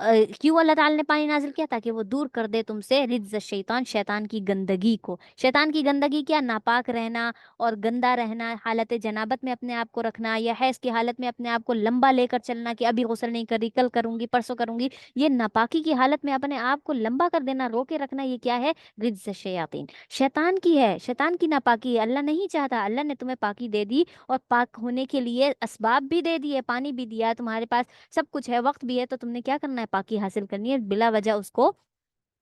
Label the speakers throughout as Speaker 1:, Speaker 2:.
Speaker 1: کیوں اللہ تعالیٰ نے پانی نازل کیا؟ تاکہ وہ دور کر دے تم سے رجز شیطان، شیطان کی گندگی کو۔ شیطان کی گندگی کیا؟ ناپاک رہنا اور گندا رہنا، حالت جنابت میں اپنے آپ کو رکھنا، یا حیض کی حالت میں اپنے آپ کو لمبا لے کر چلنا کہ ابھی غسل نہیں کر رہی، کل کروں گی، پرسوں کروں گی، یہ ناپاکی کی حالت میں اپنے آپ کو لمبا کر دینا، رو کے رکھنا، یہ کیا ہے؟ رجز شیاطین، شیطان کی ہے، شیطان کی ناپاکی ہے۔ اللہ نہیں چاہتا، اللہ نے تمہیں پاکی دے دی اور پاک ہونے کے لیے اسباب بھی دے دیے، پانی بھی دیا ہے تمہارے پاس، سب کچھ ہے، وقت بھی ہے، تو تم نے کیا کرنا ہے؟ پاکی حاصل کرنی ہے، بلا وجہ اس کو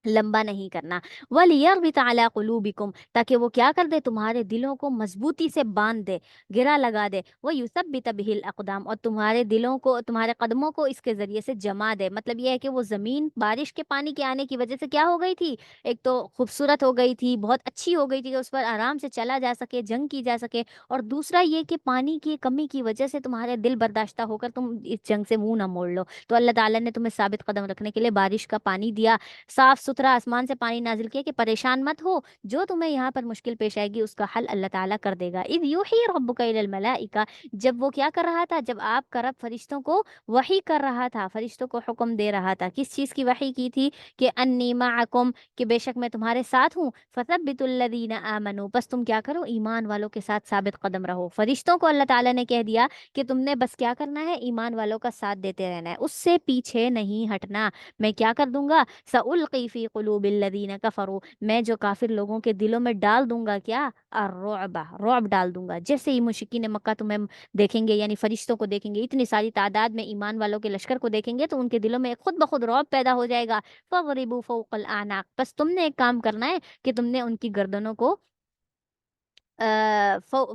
Speaker 1: لمبا نہیں کرنا۔ وَلِيَرْبِطَ عَلَىٰ قُلُوبِكُمْ، تاکہ وہ کیا کر دے؟ تمہارے دلوں کو مضبوطی سے باندھ دے، گرا لگا دے۔ وَيُثَبِّتَ بِهِ الْأَقْدَامَ، اور تمہارے دلوں کو، تمہارے قدموں کو اس کے ذریعے سے جما دے۔ مطلب یہ ہے کہ وہ زمین بارش کے پانی کے آنے کی وجہ سے کیا ہو گئی تھی؟ ایک تو خوبصورت ہو گئی تھی، بہت اچھی ہو گئی تھی کہ اس پر آرام سے چلا جا سکے، جنگ کی جا سکے، اور دوسرا یہ کہ پانی کی کمی کی وجہ سے تمہارے دل برداشتہ ہو کر تم اس جنگ سے منہ نہ موڑ لو۔ تو اللہ تعالیٰ نے تمہیں ثابت قدم رکھنے کے لیے بارش کا پانی دیا، صاف ستھرا آسمان سے پانی نازل کیا کہ پریشان مت ہو، جو تمہیں یہاں پر مشکل پیش آئے گی اس کا حل اللہ تعالیٰ کر دے گا۔ اذ یوحی ربک الی الملائکہ، جب وہ کیا کر رہا تھا؟ جب آپ کا رب فرشتوں کو وحی کر رہا تھا، فرشتوں کو حکم دے رہا تھا، کس چیز کی وحی کی تھی؟ کہ انی معکم، کہ بے شک میں تمہارے ساتھ ہوں، فثبتوا الذین آمنوا، بس تم کیا کرو؟ ایمان والوں کے ساتھ ثابت قدم رہو۔ فرشتوں کو اللہ تعالیٰ نے کہہ دیا کہ تم نے بس کیا کرنا ہے؟ ایمان والوں کا ساتھ دیتے رہنا ہے، اس سے پیچھے نہیں ہٹنا۔ میں کیا کر دوں گا؟ سألقی فی قلوب الذین کفروا، میں جو کافر لوگوں کے دلوں میں ڈال دوں گا کیا؟ الرعب، رعب ڈال دوں گا۔ جیسے ہی مشرکین مکہ تمہیں دیکھیں گے، یعنی فرشتوں کو دیکھیں گے، اتنی ساری تعداد میں ایمان والوں کے لشکر کو دیکھیں گے، تو ان کے دلوں میں خود بخود رعب پیدا ہو جائے گا۔ فَضْرِبُوا فَوْقَ الْأَعْنَاقِ، بس تم نے ایک کام کرنا ہے کہ تم نے ان کی گردنوں کو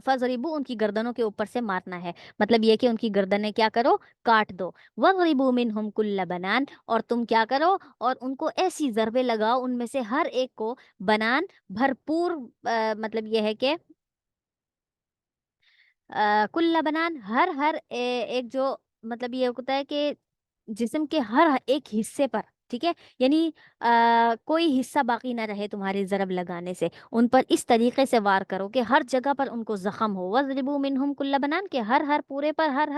Speaker 1: فضربو، ان کی گردنوں کے اوپر سے مارنا ہے، مطلب یہ کہ ان کی گردنیں کیا کرو؟ کاٹ دو۔ وَضْرِبُوا مِنْهُمْ كُلَّ بنان، اور تم کیا کرو؟ اور ان کو ایسی ضربے لگاؤ، ان میں سے ہر ایک کو بنان، بھرپور، مطلب یہ ہے کہ کل بنان، ہر ایک جو، مطلب یہ ہوتا ہے کہ جسم کے ہر ایک حصے پر، ٹھیک ہے، یعنی کوئی حصہ باقی نہ رہے تمہاری ضرب لگانے سے، ان پر اس طریقے سے وار کرو کہ ہر جگہ پر ان کو زخم ہو۔ وَضْرِبُوا مِنْهُمْ كُلَّ بنان، کہ ہر پورے پر، ہر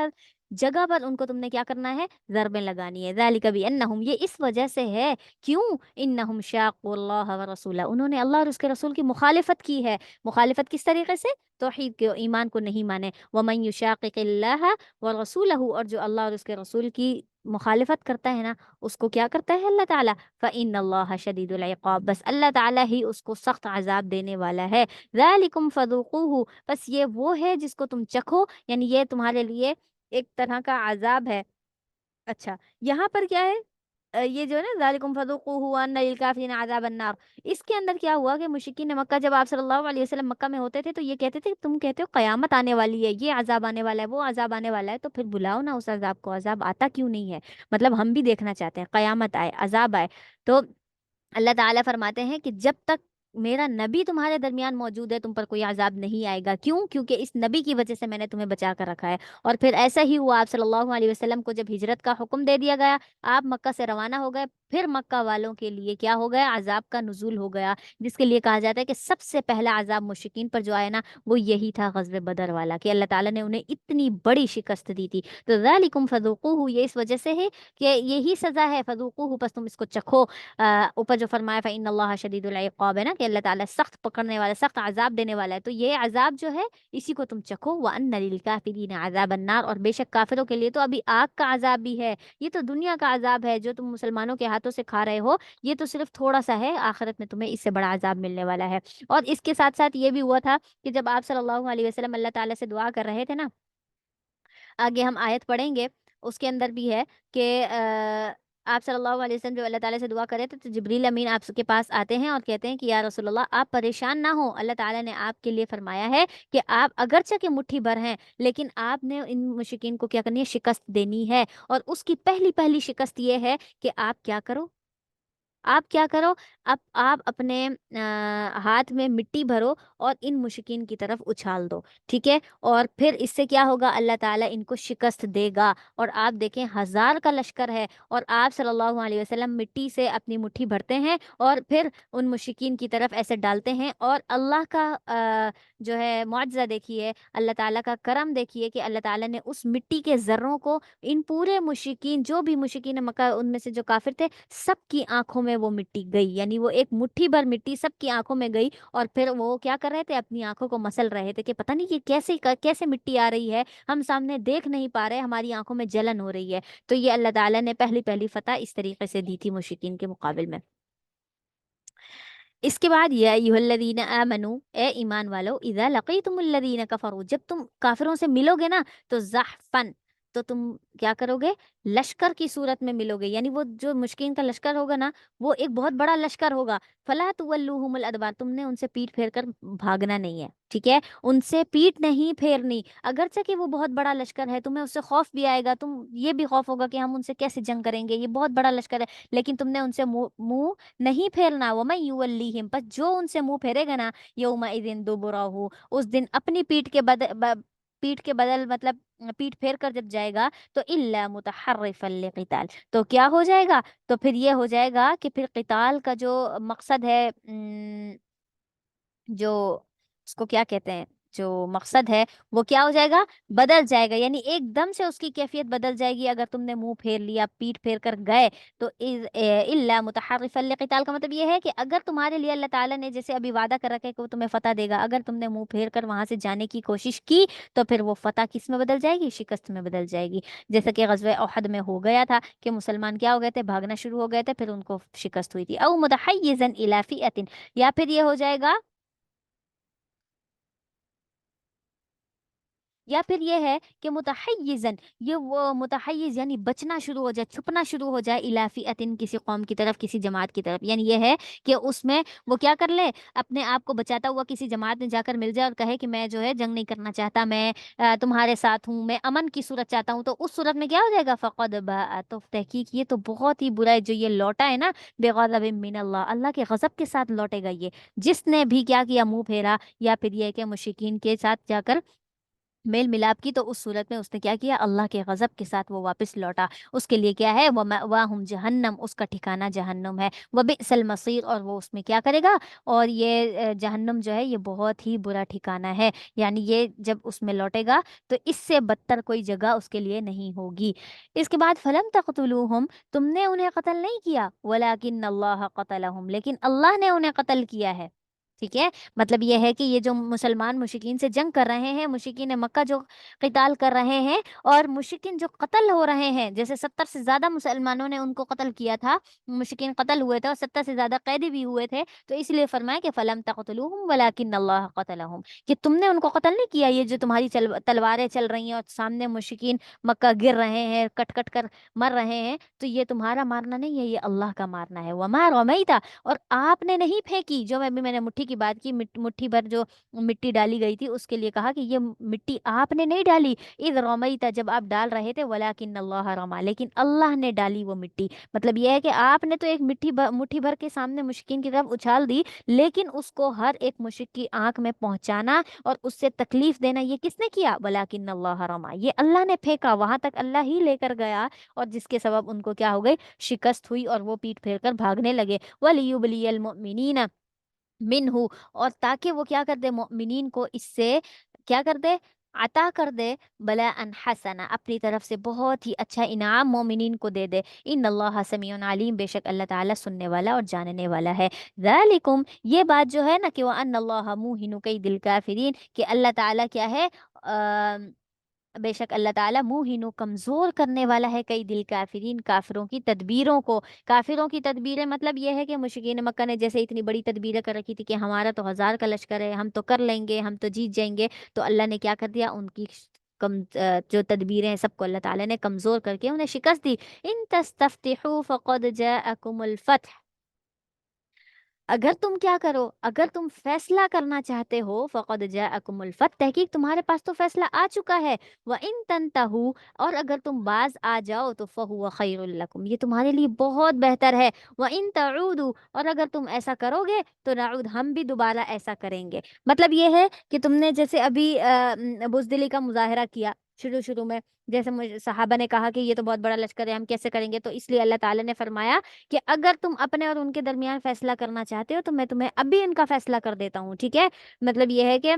Speaker 1: جگہ پر ان کو تم نے کیا کرنا ہے؟ ضربیں لگانی ہے۔ ذَلِكَ بِأَنَّهُمْ، یہ اس وجہ سے ہے، کیوں؟ إِنَّهُمْ شَاقُّوا اللَّهَ وَرَسُولَهُ، انہوں نے اللہ اور اس کے رسول کی مخالفت کی ہے۔ مخالفت کس طریقے سے؟ توحید کے، ایمان کو نہیں مانے۔ وَمَن يُشَاقِقِ اللَّهَ وَرَسُولَهُ، اور جو اللہ اور اس کے رسول کی مخالفت کرتا ہے نا، اس کو کیا کرتا ہے اللہ تعالیٰ؟ فَإِنَّ اللَّهَ شَدِيدُ الْعِقَابِ، بس اللہ تعالیٰ ہی اس کو سخت عذاب دینے والا ہے۔ ذَلِكُمْ فَذُوقُوهُ، بس یہ وہ ہے جس کو تم چکھو، یعنی یہ تمہارے لیے ایک طرح کا عذاب ہے۔ اچھا، یہاں پر کیا ہے؟ یہ جو ہے نا ذالکم فذوقوہ وان للکافرین عذاب النار، اس کے اندر کیا ہوا کہ مشرکین مکہ جب آپ صلی اللہ علیہ وسلم مکہ میں ہوتے تھے تو یہ کہتے تھے کہ تم کہتے ہو قیامت آنے والی ہے، یہ عذاب آنے والا ہے، وہ عذاب آنے والا ہے، تو پھر بلاؤ نا اس عذاب کو، عذاب آتا کیوں نہیں ہے؟ مطلب ہم بھی دیکھنا چاہتے ہیں قیامت آئے، عذاب آئے۔ تو اللہ تعالیٰ فرماتے ہیں کہ جب تک میرا نبی تمہارے درمیان موجود ہے تم پر کوئی عذاب نہیں آئے گا، کیوں؟ کیونکہ اس نبی کی وجہ سے میں نے تمہیں بچا کر رکھا ہے۔ اور پھر ایسا ہی ہوا، آپ صلی اللہ علیہ وسلم کو جب ہجرت کا حکم دے دیا گیا، آپ مکہ سے روانہ ہو گئے، پھر مکہ والوں کے لیے کیا ہو گیا؟ عذاب کا نزول ہو گیا، جس کے لیے کہا جاتا ہے کہ سب سے پہلا عذاب مشرکین پر جو آیا نا، وہ یہی تھا، غزوہ بدر والا، کہ اللہ تعالیٰ نے انہیں اتنی بڑی شکست دی تھی۔ تو ذالکم فذوقوہ، یہ اس وجہ سے ہے کہ یہی سزا ہے، فذوقوہ، بس تم اس کو چکھو۔ اوپر جو فرمایا فإن اللہ شدید العقاب ہے نا، کہ اللہ تعالیٰ سخت پکڑنے والا، سخت عذاب دینے والا ہے، تو یہ عذاب جو ہے اسی کو تم چکھو۔ وأن للکافرین عذاب النار، اور بے شک کافروں کے لیے تو ابھی آگ کا عذاب بھی ہے، یہ تو دنیا کا عذاب ہے جو تم مسلمانوں کے ہاتھوں سے کھا رہے ہو، یہ تو صرف تھوڑا سا ہے، آخرت میں تمہیں اس سے بڑا عذاب ملنے والا ہے۔ اور اس کے ساتھ ساتھ یہ بھی ہوا تھا کہ جب آپ صلی اللہ علیہ وسلم اللہ تعالیٰ سے دعا کر رہے تھے نا، آگے ہم آیت پڑھیں گے، اس کے اندر بھی ہے کہ آپ صلی اللہ علیہ وسلم جو اللہ تعالیٰ سے دعا کرے تھے تو جبریل امین آپ کے پاس آتے ہیں اور کہتے ہیں کہ یا رسول اللہ آپ پریشان نہ ہو، اللہ تعالیٰ نے آپ کے لیے فرمایا ہے کہ آپ اگرچہ کہ مٹھی بھر ہیں لیکن آپ نے ان مشرکین کو کیا کرنی ہے؟ شکست دینی ہے، اور اس کی پہلی پہلی شکست یہ ہے کہ آپ کیا کرو؟ آپ کیا کرو، اب آپ اپنے ہاتھ میں مٹی بھرو اور ان مشرکین کی طرف اچھال دو، ٹھیک ہے؟ اور پھر اس سے کیا ہوگا، اللہ تعالیٰ ان کو شکست دے گا۔ اور آپ دیکھیں 1000 کا لشکر ہے، اور آپ صلی اللہ علیہ وسلم مٹی سے اپنی مٹھی بھرتے ہیں اور پھر ان مشرکین کی طرف ایسے ڈالتے ہیں، اور اللہ کا جو ہے معجزہ دیکھیے، اللہ تعالیٰ کا کرم دیکھیے کہ اللہ تعالیٰ نے اس مٹی کے ذروں کو ان پورے مشرکین، جو بھی مشرکین مکہ ان میں سے جو کافر تھے، سب کی آنکھوں میں وہ مٹی گئی، یعنی وہ ایک مٹھی بھر مٹی سب کی آنکھوں میں گئی، اور پھر وہ کیا کر رہے تھے، اپنی آنکھوں کو مسل رہے تھے کہ پتہ نہیں یہ کیسے کیسے مٹی آ رہی ہے، ہم سامنے دیکھ نہیں پا رہے، ہماری آنکھوں میں جلن ہو رہی ہے۔ تو یہ اللہ تعالیٰ نے پہلی پہلی فتح اس طریقے سے دی تھی مشرکین کے مقابل میں۔ اس کے بعد یا ایھا الذین آمنو، اے ایمان والو، اذا لقیتم الذین کفروا، جب تم کافروں سے ملو گے نا، تو زحفن، تو تم کیا کرو گے، لشکر کی صورت میں ملو گے، یعنی وہ جو مشکین کا لشکر ہوگا نا، وہ ایک بہت بڑا لشکر ہوگا، فلا تولوہم الادبار، تم نے ان سے پیٹ پھیر کر بھاگنا نہیں ہے، ٹھیک ہے؟ ان سے پیٹ نہیں پھیرنی، اگرچہ کہ وہ بہت بڑا لشکر ہے، تمہیں اس سے خوف بھی آئے گا، تم یہ بھی خوف ہوگا کہ ہم ان سے کیسے جنگ کریں گے، یہ بہت بڑا لشکر ہے، لیکن تم نے ان سے منہ نہیں پھیرنا۔ وَمَن يُوَلِّهِمْ، پس جو ان سے منہ پھیرے گا نا، يَوْمَئِذٍ دُبُرَهُ، اس دن اپنی پیٹ کے بدل مطلب پیٹ پھیر کر جب جائے گا، تو إِلَّا مُتَحَرِّفًا لِقِتَالٍ، تو کیا ہو جائے گا، تو پھر یہ ہو جائے گا کہ پھر قتال کا جو مقصد ہے، جو اس کو کیا کہتے ہیں، جو مقصد ہے وہ کیا ہو جائے گا، بدل جائے گا، یعنی ایک دم سے اس کی کیفیت بدل جائے گی اگر تم نے منہ پھیر لیا، پیٹ پھیر کر گئے تو۔ الا متحرفا لقتال کا مطلب یہ ہے کہ اگر تمہارے لیے اللہ تعالیٰ نے جیسے ابھی وعدہ کر رکھا ہے کہ وہ تمہیں فتح دے گا، اگر تم نے منہ پھیر کر وہاں سے جانے کی کوشش کی تو پھر وہ فتح کس میں بدل جائے گی، شکست میں بدل جائے گی، جیسا کہ غزوہ احد میں ہو گیا تھا کہ مسلمان کیا ہو گئے تھے، بھاگنا شروع ہو گئے تھے، پھر ان کو شکست ہوئی تھی۔ او متحیزا الی فئۃ، یا پھر یہ ہو جائے گا، یا پھر یہ ہے کہ متحیزن، یہ وہ متحیز یعنی بچنا شروع ہو جائے، چھپنا شروع ہو جائے، الی فئۃ، کسی قوم کی طرف، کسی جماعت کی طرف، یعنی یہ ہے کہ اس میں وہ کیا کر لے، اپنے آپ کو بچاتا ہوا کسی جماعت میں جا کر مل جائے اور کہے کہ میں جو ہے جنگ نہیں کرنا چاہتا، میں تمہارے ساتھ ہوں، میں امن کی صورت چاہتا ہوں، تو اس صورت میں کیا ہو جائے گا، فقد باء، تو تحقیق یہ تو بہت ہی برا ہے جو یہ لوٹا ہے نا، بغضب من اللہ، اللہ کے غضب کے ساتھ لوٹے گا یہ، جس نے بھی کیا کیا، منہ پھیرا، یا پھر یہ کہ مشرکین کے ساتھ جا کر میل ملاپ کی، تو اس صورت میں اس نے کیا کیا، اللہ کے غضب کے ساتھ وہ واپس لوٹا، اس کے لیے کیا ہے، وَمَأْوَاهُمْ جہنم، اس کا ٹھکانہ جہنم ہے، وَبِئْسَ الْمَصِيرُ، اور وہ اس میں کیا کرے گا، اور یہ جہنم جو ہے یہ بہت ہی برا ٹھکانہ ہے، یعنی یہ جب اس میں لوٹے گا تو اس سے بدتر کوئی جگہ اس کے لیے نہیں ہوگی۔ اس کے بعد فَلَمْ تَقْتُلُوهُمْ، تم نے انہیں قتل نہیں کیا، وَلَكِنَّ اللَّهَ قَتَلَهُمْ، لیکن اللہ نے انہیں قتل کیا ہے، ٹھیک ہے؟ مطلب یہ ہے کہ یہ جو مسلمان مشرکین سے جنگ کر رہے ہیں، مشرکین مکہ جو قتال کر رہے ہیں، اور مشرکین جو قتل ہو رہے ہیں، جیسے 70 سے زیادہ مسلمانوں نے ان کو قتل کیا تھا، مشرکین قتل ہوئے تھے اور 70 سے زیادہ قیدی بھی ہوئے تھے، تو اس لیے فرمایا کہ فلم تقتلوہم ولکن اللہ قتلہم، کہ تم نے ان کو قتل نہیں کیا، یہ جو تمہاری تلواریں چل رہی ہیں اور سامنے مشرکین مکہ گر رہے ہیں، کٹ کٹ کر مر رہے ہیں، تو یہ تمہارا مارنا نہیں ہے، یہ اللہ کا مارنا ہے۔ وما رمیتا، اور آپ نے نہیں پھینکی، جو میں نے مٹھی کی بات کی، مٹھی بھر جو مٹی ڈالی گئی تھی، اس کے لیے کہا کہ یہ مٹی آپ نے نہیں ڈالی، اذ رمیت، جب آپ ڈال رہے تھے، ولکن اللہ رما، لیکن اللہ نے ڈالی وہ مٹی، مطلب یہ ہے کہ آپ نے تو ایک مٹھی بھر کے سامنے مشرکین کی طرف اچھال دی، لیکن اس کو ہر ایک مشرک کی آنکھ میں پہنچانا اور اس سے تکلیف دینا، یہ کس نے کیا، ولکن اللہ رما، یہ اللہ نے پھینکا، وہاں تک اللہ ہی لے کر گیا، اور جس کے سبب ان کو کیا ہو گئی، شکست ہوئی، اور وہ پیٹ پھیر کر بھاگنے لگے۔ وَلِيُبْلِيَ الْمُؤْمِنِينَ منہ، اور تاکہ وہ کیا کر دے، مؤمنین کو اس سے کیا کر دے، عطا کر دے، بلا ان حسنا، اپنی طرف سے بہت ہی اچھا انعام مومنین کو دے دے۔ ان اللہ سمیع علیم، بے شک اللہ تعالیٰ سننے والا اور جاننے والا ہے۔ ذالکم، یہ بات جو ہے نا کہ وان اللہ موہن کید الکافرین، کہ اللہ تعالیٰ کیا ہے، بے شک اللہ تعالیٰ موہن، کمزور کرنے والا ہے، کئی دل کافرین، کافروں کی تدبیروں کو، کافروں کی تدبیریں مطلب یہ ہے کہ مشرکین مکہ نے جیسے اتنی بڑی تدبیریں کر رکھی تھی کہ ہمارا تو 1000 کا لشکر ہے، ہم تو کر لیں گے، ہم تو جیت جائیں گے، تو اللہ نے کیا کر دیا، ان کی جو تدبیریں ہیں سب کو اللہ تعالیٰ نے کمزور کر کے انہیں شکست دی۔ ان تستفتحوا فقد جاءکم الفتح، اگر تم کیا کرو، اگر تم فیصلہ کرنا چاہتے ہو فقد جاءکم الفتح، تحقیق تمہارے پاس تو فیصلہ آ چکا ہے، وَإِن تنتہوا، اور اگر تم باز آ جاؤ تو فہو خیر لکم، یہ تمہارے لیے بہت بہتر ہے، وَإِن تعودوا، اور اگر تم ایسا کرو گے تو نعود، ہم بھی دوبارہ ایسا کریں گے۔ مطلب یہ ہے کہ تم نے جیسے ابھی بزدلی کا مظاہرہ کیا شروع میں، جیسے صحابہ نے کہا کہ یہ تو بہت بڑا لشکر ہے، ہم کیسے کریں گے، تو اس لیے اللہ تعالیٰ نے فرمایا کہ اگر تم اپنے اور ان کے درمیان فیصلہ کرنا چاہتے ہو تو میں تمہیں ابھی ان کا فیصلہ کر دیتا ہوں، ٹھیک ہے۔ مطلب یہ ہے کہ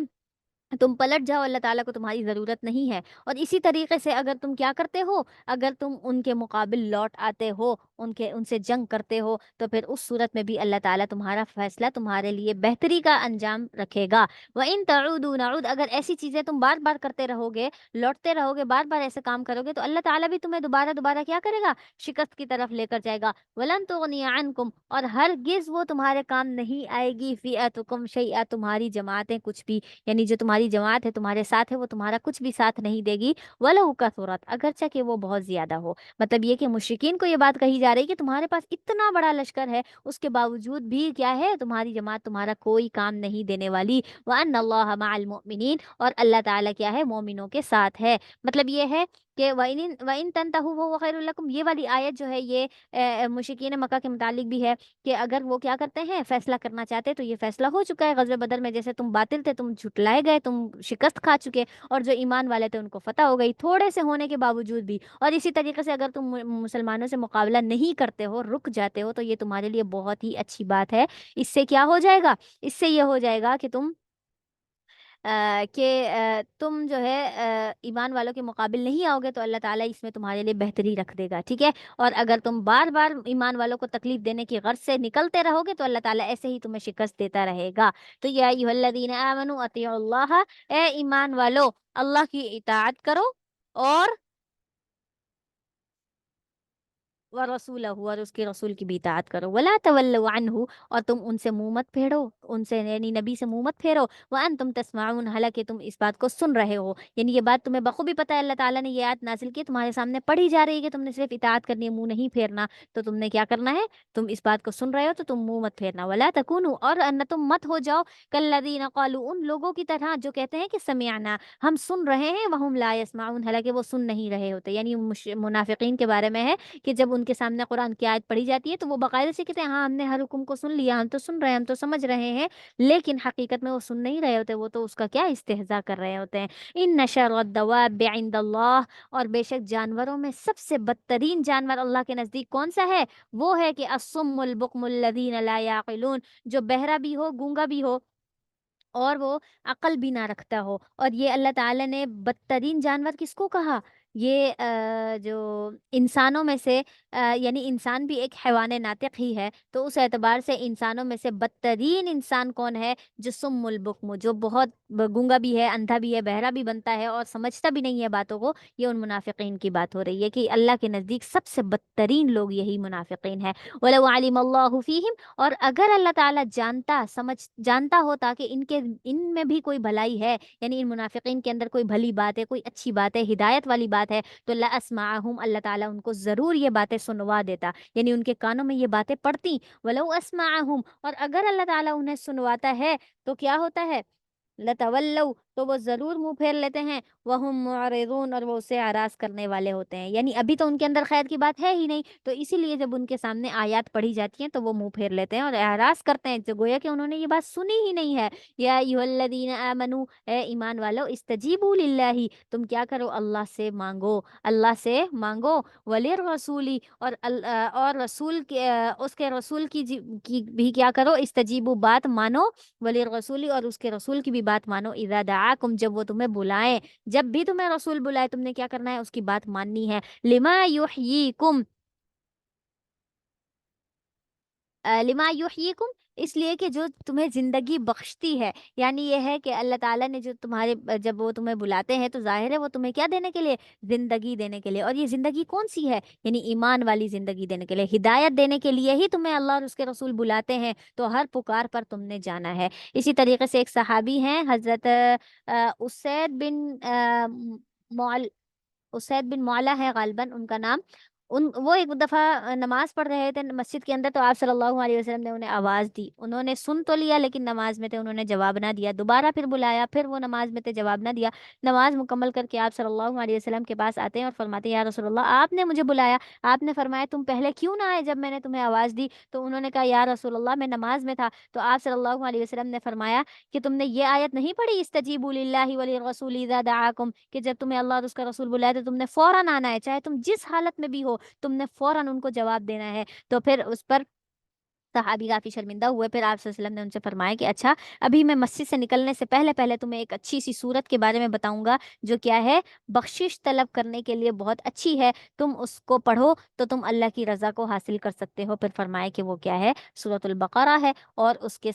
Speaker 1: تم پلٹ جاؤ، اللہ تعالیٰ کو تمہاری ضرورت نہیں ہے۔ اور اسی طریقے سے اگر تم کیا کرتے ہو، اگر تم ان کے مقابل لوٹ آتے ہو، ان سے جنگ کرتے ہو، تو پھر اس صورت میں بھی اللہ تعالیٰ تمہارا فیصلہ تمہارے لیے بہتری کا انجام رکھے گا۔ وَإِن تَعُودُوا نَعُودْ، اگر ایسی چیزیں تم بار بار کرتے رہو گے، لوٹتے رہو گے، بار بار ایسے کام کرو گے، تو اللہ تعالیٰ بھی تمہیں دوبارہ کیا کرے گا، شکست کی طرف لے کر جائے گا۔ وَلَن تُغْنِيَ عَنْكُمْ، اور ہرگز وہ تمہارے کام نہیں آئے گی، فِئَتُكُمْ شَيْئًا، تمہاری جماعتیں کچھ بھی، یعنی جو تمہاری جماعت ہے تمہارے ساتھ ہے، وہ تمہارا کچھ بھی ساتھ نہیں دے گی، وَلَوْ كَثُرَتْ، اگرچہ کہ وہ بہت زیادہ ہو۔ مطلب یہ کہ مشرکین کو یہ بات کہی جا رہی ہے کہ تمہارے پاس اتنا بڑا لشکر ہے، اس کے باوجود بھی کیا ہے، تمہاری جماعت تمہارا کوئی کام نہیں دینے والی، وَأَنَّ اللَّهَ مَعَ الْمُؤْمِنِينَ، اور اللہ تعالیٰ کیا ہے، مومنوں کے ساتھ ہے۔ مطلب یہ ہے کہ وَإِن تَنْتَهُوا فَهُوَ خَيْرٌ لَكُمْ، یہ والی آیت جو ہے یہ مشرکین مکہ کے متعلق بھی ہے کہ اگر وہ کیا کرتے ہیں، فیصلہ کرنا چاہتے، تو یہ فیصلہ ہو چکا ہے غزوہ بدر میں، جیسے تم باطل تھے، تم جھٹلائے گئے، تم شکست کھا چکے، اور جو ایمان والے تھے ان کو فتح ہو گئی، تھوڑے سے ہونے کے باوجود بھی۔ اور اسی طریقے سے اگر تم مسلمانوں سے مقابلہ نہیں کرتے ہو، رک جاتے ہو، تو یہ تمہارے لیے بہت ہی اچھی بات ہے۔ اس سے کیا ہو جائے گا، اس سے یہ ہو جائے گا کہ تم جو ہے ایمان والوں کے مقابل نہیں آؤ گے، تو اللہ تعالیٰ اس میں تمہارے لیے بہتری رکھ دے گا، ٹھیک ہے۔ اور اگر تم بار بار ایمان والوں کو تکلیف دینے کی غرض سے نکلتے رہو گے، تو اللہ تعالیٰ ایسے ہی تمہیں شکست دیتا رہے گا۔ تو یا ایھا الذین آمنوا اطیعوا اللہ، اے ایمان والو اللہ کی اطاعت کرو، اور ورسولہ، اور اس کے رسول کی بھی اطاعت کرو، ولا تولوا عنہ، اور تم ان سے منہ مت پھیرو، ان سے یعنی نبی سے منہ مت پھیرو، وانتم تسمعون، حالانکہ تم اس بات کو سن رہے ہو، یعنی یہ بات تمہیں بخوبی پتہ ہے، اللہ تعالیٰ نے یہ آیت نازل کی تمہارے سامنے پڑھی جا رہی ہے کہ تم نے صرف اطاعت کرنی ہے، منہ نہیں پھیرنا، تو تم نے کیا کرنا ہے، تم اس بات کو سن رہے ہو تو تم منہ مت پھیرنا، ولا تکونوا، اور نہ تم مت ہو جاؤ کالذین قالوا، ان لوگوں کی طرح جو کہتے ہیں کہ سمعنا، ہم سن رہے ہیں، وہم لا یسمعون، حالانکہ وہ سن نہیں رہے ہوتے، یعنی منافقین کے بارے میں ہے کہ جب ان کے سامنے قرآن کی آیت پڑھی جاتی ہے تو وہ باقاعدہ سے کہتے ہیں ہاں ہم نے ہر حکم کو سن لیا، ہم تو سن رہے ہیں، ہم تو سمجھ رہے ہیں، لیکن حقیقت میں وہ سن نہیں رہے ہوتے، وہ تو اس کا کیا استہزاء کر رہے ہوتے ہیں۔ ان شر الدواب عند اللہ، اور بے شک جانوروں میں سب سے بدترین جانور اللہ کے نزدیک کون سا ہے، وہ ہے کہ الصم البکم الذین لا یعقلون، جو بہرا بھی ہو، گونگا بھی ہو، اور وہ عقل بھی نہ رکھتا ہو۔ اور یہ اللہ تعالیٰ نے بدترین جانور کس کو کہا، یہ جو انسانوں میں سے یعنی انسان بھی ایک حیوان ناطق ہی ہے، تو اس اعتبار سے انسانوں میں سے بدترین انسان کون ہے، جو سم البکم، جو بہت گونگا بھی ہے، اندھا بھی ہے، بہرا بھی بنتا ہے اور سمجھتا بھی نہیں ہے باتوں کو، یہ ان منافقین کی بات ہو رہی ہے کہ اللہ کے نزدیک سب سے بدترین لوگ یہی منافقین ہیں۔ وَلَوْ عَلِمَ اللَّهُ فِيهِمْ، اور اگر اللہ تعالیٰ جانتا ہوتا کہ ان میں بھی کوئی بھلائی ہے، یعنی ان منافقین کے اندر کوئی بھلی بات ہے، کوئی اچھی بات ہے، ہدایت والی بات ہے، تو لَأَسْمَعَهُمْ، اللہ تعالیٰ ان کو ضرور یہ باتیں سنوا دیتا، یعنی ان کے کانوں میں یہ باتیں پڑتی، وَلَوْ أَسْمَعَهُمْ، اور اگر اللہ تعالیٰ انہیں سنواتا ہے تو کیا ہوتا ہے، لَتَوَلَّوْا، تو وہ ضرور منہ پھیر لیتے ہیں، وَهُمْ مُعْرِضُونَ، اور وہ اسے اعراض کرنے والے ہوتے ہیں، یعنی ابھی تو ان کے اندر خیر کی بات ہے ہی نہیں، تو اسی لیے جب ان کے سامنے آیات پڑھی جاتی ہیں تو وہ منہ پھیر لیتے ہیں اور اعراض کرتے ہیں، جو گویا کہ انہوں نے یہ بات سنی ہی نہیں ہے۔ یا ایھا الذین آمنو، اے ایمان والو، استجیبوا للہ، تم کیا کرو، اللہ سے مانگو، اللہ سے مانگو، وللرسول، اور رسول کے اس کے رسول کی بھی کیا کرو، استجیبوا، بات مانو، وللرسول، اور اس کے رسول کی بھی بات مانو، اذا دعاکم، جب وہ تمہیں بلائیں، جب بھی تمہیں رسول بلائے تم نے کیا کرنا ہے، اس کی بات ماننی ہے، لما یحییکم، لما یحییکم، اس لیے کہ جو تمہیں زندگی بخشتی ہے، یعنی یہ ہے کہ اللہ تعالیٰ نے جو جب وہ تمہیں بلاتے ہیں تو ظاہر ہے وہ تمہیں کیا دینے کے لیے، زندگی دینے کے لیے، اور یہ زندگی کون سی ہے، یعنی ایمان والی زندگی دینے کے لیے، ہدایت دینے کے لیے ہی تمہیں اللہ اور اس کے رسول بلاتے ہیں، تو ہر پکار پر تم نے جانا ہے۔ اسی طریقے سے ایک صحابی ہیں حضرت اسید بن معل اسید بن معلا ہے غالباً ان کا نام، وہ ایک دفعہ نماز پڑھ رہے تھے مسجد کے اندر، تو آپ صلی اللہ علیہ وسلم نے انہیں آواز دی، انہوں نے سن تو لیا لیکن نماز میں تھے، انہوں نے جواب نہ دیا، دوبارہ پھر بلایا، پھر وہ نماز میں تھے، جواب نہ دیا۔ نماز مکمل کر کے آپ صلی اللہ علیہ وسلم کے پاس آتے ہیں اور فرماتے ہیں یا رسول اللہ آپ نے مجھے بلایا، آپ نے فرمایا تم پہلے کیوں نہ آئے جب میں نے تمہیں آواز دی؟ تو انہوں نے کہا یا رسول اللہ میں نماز میں تھا۔ تو آپ صلی اللہ علیہ وسلم نے فرمایا کہ تم نے یہ آیت نہیں پڑھی استجیبوا للہ وللرسول اذا دعاکم، کہ جب تمہیں اللہ اور اس کا رسول بلائے تو تم نے فوراً آنا ہے، چاہے تم جس حالت میں بھی ہو تم نے فوراً ان کو جواب دینا ہے۔ تو پھر اس پر صحابی کافی شرمندہ ہوئے، پھر آپ صلی اللہ علیہ وسلم نے ان سے فرمایا کہ اچھا ابھی میں مسجد سے نکلنے سے پہلے پہلے تمہیں ایک اچھی سی صورت کے بارے میں بتاؤں گا جو کیا ہے بخشش طلب کرنے کے لیے بہت اچھی ہے، تم اس کو پڑھو تو تم اللہ کی رضا کو حاصل کر سکتے ہو۔ پھر فرمایا کہ وہ کیا ہے سورۃ البقرہ ہے، اور اس کے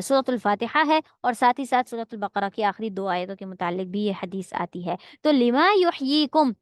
Speaker 1: سورۃ الفاتحہ ہے، اور ساتھ ہی ساتھ سورۃ البقرہ کی آخری دو آیتوں کے متعلق بھی یہ حدیث آتی ہے۔ تو لما یحییکم،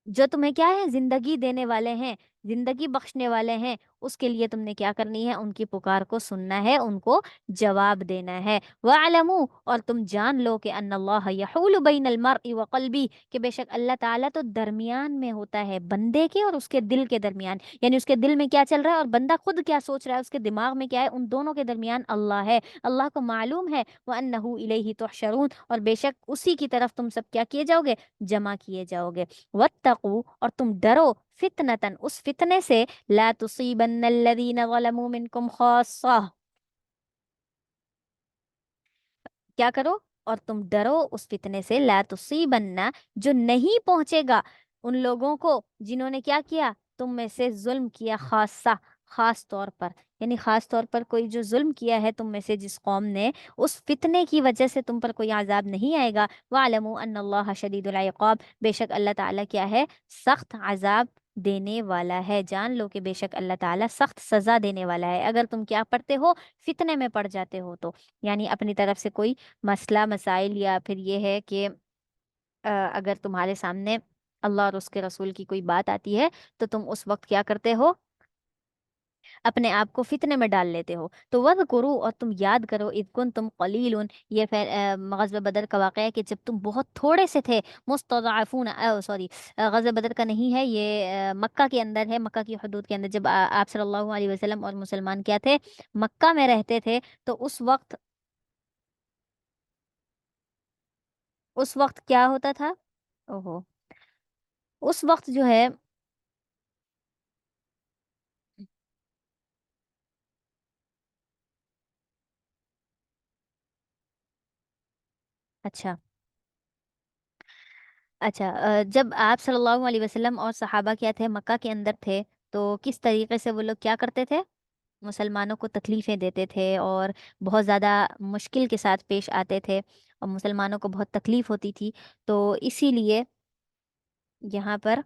Speaker 1: جو تمہیں کیا ہے زندگی دینے والے ہیں، زندگی بخشنے والے ہیں، اس کے لیے تم نے کیا کرنی ہے ان کی پکار کو سننا ہے، ان کو جواب دینا ہے۔ وَاعْلَمُوا، اور تم جان لو کہ ان اللہ یحول بین المرء وقلبی، کہ بے شک اللہ تعالیٰ تو درمیان میں ہوتا ہے بندے کے اور اس کے دل کے درمیان، یعنی اس کے دل میں کیا چل رہا ہے اور بندہ خود کیا سوچ رہا ہے، اس کے دماغ میں کیا ہے، ان دونوں کے درمیان اللہ ہے، اللہ کو معلوم ہے۔ وَأَنَّهُ إِلَيْهِ تُحْشَرُونَ، اور بے شک اسی کی طرف تم سب کیا کیے جاؤ گے، جمع کیے جاؤ گے۔ واتقوا، اور تم ڈرو، فتنتن، اس فتنے سے، لا تصیبن الذین ظلموا منکم خاصہ، کیا کرو، اور تم ڈرو اس فتنے سے، لا تصیبن، جو نہیں پہنچے گا ان لوگوں کو جنہوں نے کیا کیا تم میں سے ظلم کیا، خاصہ، خاص طور پر، یعنی خاص طور پر کوئی جو ظلم کیا ہے تم میں سے جس قوم نے، اس فتنے کی وجہ سے تم پر کوئی عذاب نہیں آئے گا۔ وَاعْلَمُوا أَنَّ اللَّهَ شَدِيدُ الْعِقَابِ، بے شک اللہ تعالیٰ کیا ہے سخت عذاب دینے والا ہے، جان لو کہ بے شک اللہ تعالیٰ سخت سزا دینے والا ہے اگر تم کیا پڑھتے ہو، فتنے میں پڑ جاتے ہو تو، یعنی اپنی طرف سے کوئی مسئلہ مسائل، یا پھر یہ ہے کہ اگر تمہارے سامنے اللہ اور اس کے رسول کی کوئی بات آتی ہے تو تم اس وقت کیا کرتے ہو، اپنے آپ کو فتنے میں ڈال لیتے ہو۔ تو وَذْكُرُوا، اور تم یاد کرو، اذ کنتم قلیل، یہ غزوہ بدر کا واقعہ ہے کہ جب تم بہت تھوڑے سے تھے، مستضعفون، سوری غزوہ بدر کا نہیں ہے یہ، مکہ کے اندر ہے، مکہ کی حدود کے اندر، جب آپ صلی اللہ علیہ وسلم اور مسلمان کیا تھے مکہ میں رہتے تھے، تو اس وقت کیا ہوتا تھا، اوہو، اس وقت جو ہے، اچھا اچھا، جب آپ صلی اللہ علیہ وسلم اور صحابہ کیا تھے مکہ کے اندر تھے، تو کس طریقے سے وہ لوگ کیا کرتے تھے، مسلمانوں کو تکلیفیں دیتے تھے اور بہت زیادہ مشکل کے ساتھ پیش آتے تھے، اور مسلمانوں کو بہت تکلیف ہوتی تھی، تو اسی لیے یہاں پر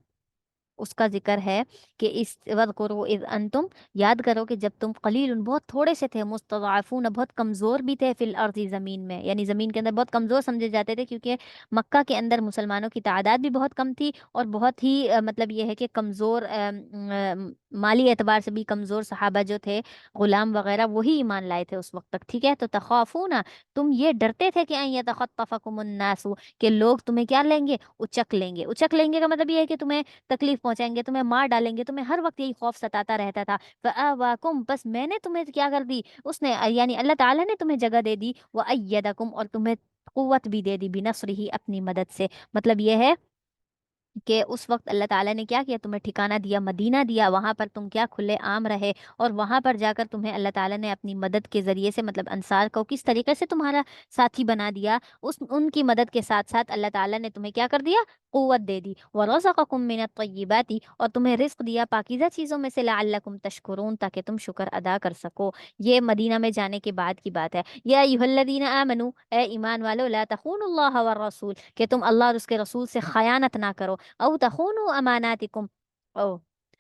Speaker 1: اس کا ذکر ہے کہ اس وَاذْكُرُوا اذ انتم، یاد کرو کہ جب تم قلیل، بہت تھوڑے سے تھے، مستضعفون، بہت کمزور بھی تھے، فی الارض، زمین میں، یعنی زمین کے اندر بہت کمزور سمجھے جاتے تھے، کیونکہ مکہ کے اندر مسلمانوں کی تعداد بھی بہت کم تھی، اور بہت ہی مطلب یہ ہے کہ کمزور، مالی اعتبار سے بھی کمزور صحابہ جو تھے، غلام وغیرہ، وہی ایمان لائے تھے اس وقت تک، ٹھیک ہے۔ تو تخافون، تم یہ ڈرتے تھے کہ ان یتخطفکم الناس، کہ لوگ تمہیں کیا لیں گے، اچک لیں گے، اچک لیں گے کا مطلب یہ ہے کہ تمہیں تکلیف پہنچائیں گے، تمہیں مار ڈالیں گے، تمہیں ہر وقت یہی خوف ستاتا رہتا تھا۔ فآواکم، بس میں نے تمہیں کیا کر دی، اس نے یعنی اللہ تعالیٰ نے تمہیں جگہ دے دی، وأیدکم، اور تمہیں قوت بھی دے دی، بنصرہ، اپنی مدد سے، مطلب یہ ہے کہ اس وقت اللہ تعالیٰ نے کیا کیا، تمہیں ٹھکانہ دیا، مدینہ دیا، وہاں پر تم کیا کھلے عام رہے، اور وہاں پر جا کر تمہیں اللہ تعالیٰ نے اپنی مدد کے ذریعے سے، مطلب انصار کو کس طریقے سے تمہارا ساتھی بنا دیا، ان کی مدد کے ساتھ ساتھ اللہ تعالیٰ نے تمہیں کیا کر دیا، قوت دے دی، ورزقکم من الطیبات، اور تمہیں رزق دیا پاکیزہ چیزوں میں سے، لعلکم تشکرون، تاکہ تم شکر ادا کر سکو۔ یہ مدینہ میں جانے کے بعد کی بات ہے۔ یا ایھا الذین آمنو، اے ایمان والو، لا تخونوا اللہ والرسول، کہ تم اللہ اور اس کے رسول سے خیانت نہ کرو، او تخونوا اماناتکم، او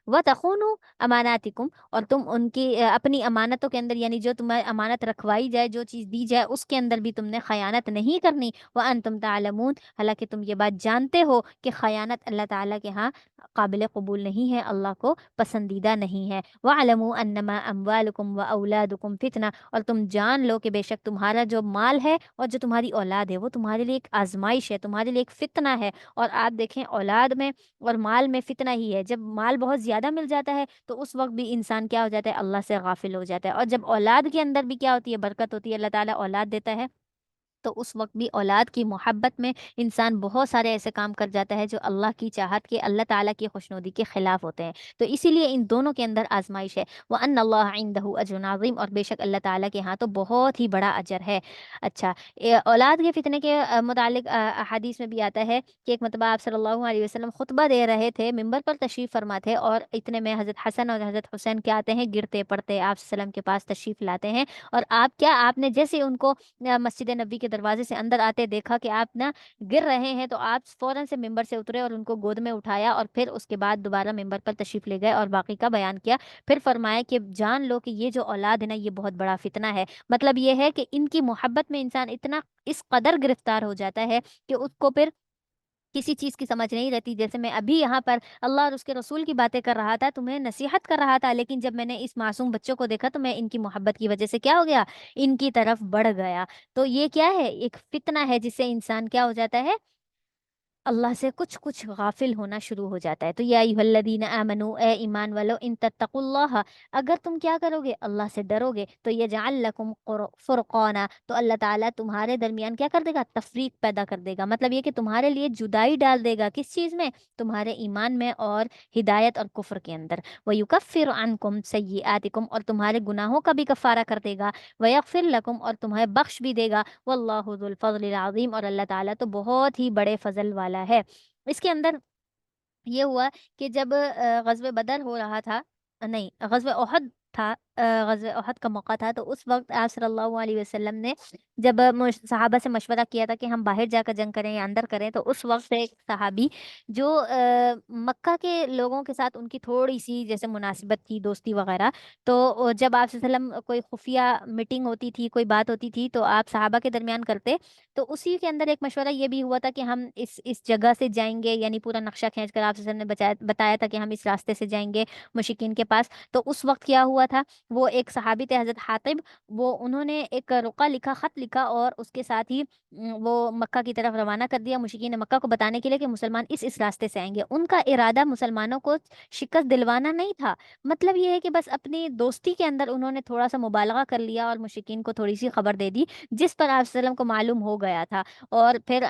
Speaker 1: وَتَخُونُوا أَمَانَاتِكُمْ، اور تم ان کی اپنی امانتوں کے اندر، یعنی جو تمہیں امانت رکھوائی جائے، جو چیز دی جائے، اس کے اندر بھی تم نے خیانت نہیں کرنی، وَأَنْتُمْ تَعْلَمُونَ، حالانکہ تم یہ بات جانتے ہو کہ خیانت اللہ تعالیٰ کے ہاں قابل قبول نہیں ہے، اللہ کو پسندیدہ نہیں ہے۔ وَاعْلَمُوا أَنَّمَا أَمْوَالُكُمْ وَأَوْلَادُكُمْ فِتْنَةٌ، اور تم جان لو کہ بے شک تمہارا جو مال ہے اور جو تمہاری اولاد ہے وہ تمہارے لیے ایک آزمائش ہے، تمہارے لیے ایک فتنہ ہے۔ اور آپ دیکھیں اولاد میں اور مال میں فتنہ ہی ہے، جب مال بہت زیادہ مل جاتا ہے تو اس وقت بھی انسان کیا ہو جاتا ہے، اللہ سے غافل ہو جاتا ہے، اور جب اولاد کے اندر بھی کیا ہوتی ہے، برکت ہوتی ہے، اللہ تعالیٰ اولاد دیتا ہے، تو اس وقت بھی اولاد کی محبت میں انسان بہت سارے ایسے کام کر جاتا ہے جو اللہ کی چاہت کے، اللہ تعالیٰ کی خوشنودی کے خلاف ہوتے ہیں۔ تو اسی لیے ان دونوں کے اندر آزمائش ہے۔ وَأَنَّ اللَّهَ عِندَهُ أَجْرٌ عَظِيمٌ، اور بے شک اللہ تعالیٰ کے ہاں تو بہت ہی بڑا اجر ہے۔ اچھا، اولاد کے فتنے کے متعلق احادیث میں بھی آتا ہے کہ ایک مرتبہ آپ صلی اللہ علیہ وسلم خطبہ دے رہے تھے، ممبر پر تشریف فرما تھے، اور اتنے میں حضرت حسن اور حضرت حسین کیا آتے ہیں، گرتے پڑتے آپ صلی اللہ علیہ وسلم کے پاس تشریف لاتے ہیں، اور آپ نے جیسے ان کو مسجد نبی کے دروازے سے اندر آتے دیکھا کہ آپ نا گر رہے ہیں، تو آپ فوراً سے ممبر سے اترے اور ان کو گود میں اٹھایا، اور پھر اس کے بعد دوبارہ ممبر پر تشریف لے گئے اور باقی کا بیان کیا۔ پھر فرمایا کہ جان لو کہ یہ جو اولاد ہے نا، یہ بہت بڑا فتنہ ہے۔ مطلب یہ ہے کہ ان کی محبت میں انسان اتنا اس قدر گرفتار ہو جاتا ہے کہ اس کو پھر کسی چیز کی سمجھ نہیں رہتی۔ جیسے میں ابھی یہاں پر اللہ اور اس کے رسول کی باتیں کر رہا تھا، تمہیں نصیحت کر رہا تھا، لیکن جب میں نے اس معصوم بچوں کو دیکھا تو میں ان کی محبت کی وجہ سے کیا ہو گیا، ان کی طرف بڑھ گیا۔ تو یہ کیا ہے، ایک فتنہ ہے جس سے انسان کیا ہو جاتا ہے، اللہ سے کچھ کچھ غافل ہونا شروع ہو جاتا ہے۔ تو یا ایھا الذین آمنو، اے ایمان والو، ان تتقوا اللہ، اگر تم کیا کرو گے، اللہ سے ڈرو گے، تو یجعل لکم فرقانا، تو اللہ تعالیٰ تمہارے درمیان کیا کر دے گا، تفریق پیدا کر دے گا۔ مطلب یہ کہ تمہارے لیے جدائی ڈال دے گا، کس چیز میں، تمہارے ایمان میں اور ہدایت اور کفر کے اندر۔ ویکفر عنکم سیئاتکم، اور تمہارے گناہوں کا بھی کفارہ کر دے گا، ویغفر لکم، اور تمہیں بخش بھی دے گا، واللہ ذو الفضل العظیم، اور اللہ تعالیٰ تو بہت ہی بڑے فضل والا ہے۔ اس کے اندر یہ ہوا کہ جب غزوہ بدر ہو رہا تھا، نہیں، غزوہ احد تھا، غزوہ احد کا موقع تھا، تو اس وقت آپ صلی اللہ علیہ وسلم نے جب صحابہ سے مشورہ کیا تھا کہ ہم باہر جا کر جنگ کریں یا اندر کریں، تو اس وقت سے ایک صحابی جو مکہ کے لوگوں کے ساتھ ان کی تھوڑی سی جیسے مناسبت تھی، دوستی وغیرہ، تو جب آپ صلی اللہ علیہ وسلم کوئی خفیہ میٹنگ ہوتی تھی، کوئی بات ہوتی تھی، تو آپ صحابہ کے درمیان کرتے، تو اسی کے اندر ایک مشورہ یہ بھی ہوا تھا کہ ہم اس جگہ سے جائیں گے، یعنی پورا نقشہ کھینچ کر آپ نے بتایا تھا کہ ہم اس راستے سے جائیں گے مشرکین کے پاس۔ تو اس وقت کیا ہوا تھا، وہ ایک صحابی تھے حضرت حاطب، وہ انہوں نے ایک رقعہ لکھا، خط لکھا، اور اس کے ساتھ ہی وہ مکہ کی طرف روانہ کر دیا مشرکین مکہ کو بتانے کے لیے کہ مسلمان اس راستے سے آئیں گے۔ ان کا ارادہ مسلمانوں کو شکست دلوانا نہیں تھا، مطلب یہ ہے کہ بس اپنی دوستی کے اندر انہوں نے تھوڑا سا مبالغہ کر لیا اور مشرکین کو تھوڑی سی خبر دے دی، جس پر آپ صلی اللہ علیہ وسلم کو معلوم ہو گیا تھا، اور پھر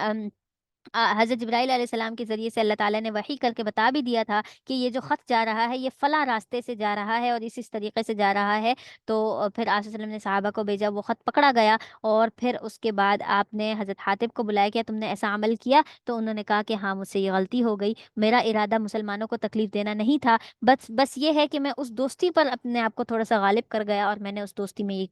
Speaker 1: حضرت جبرائیل علیہ السلام کے ذریعے سے اللہ تعالیٰ نے وحی کر کے بتا بھی دیا تھا کہ یہ جو خط جا رہا ہے یہ فلاں راستے سے جا رہا ہے اور اس طریقے سے جا رہا ہے۔ تو پھر آپ صلی اللہ علیہ وسلم نے صحابہ کو بھیجا، وہ خط پکڑا گیا، اور پھر اس کے بعد آپ نے حضرت حاتب کو بلایا، کیا تم نے ایسا عمل کیا؟ تو انہوں نے کہا کہ ہاں مجھ سے یہ غلطی ہو گئی، میرا ارادہ مسلمانوں کو تکلیف دینا نہیں تھا، بس یہ ہے کہ میں اس دوستی پر اپنے آپ کو تھوڑا سا غالب کر گیا اور میں نے اس دوستی میں یہ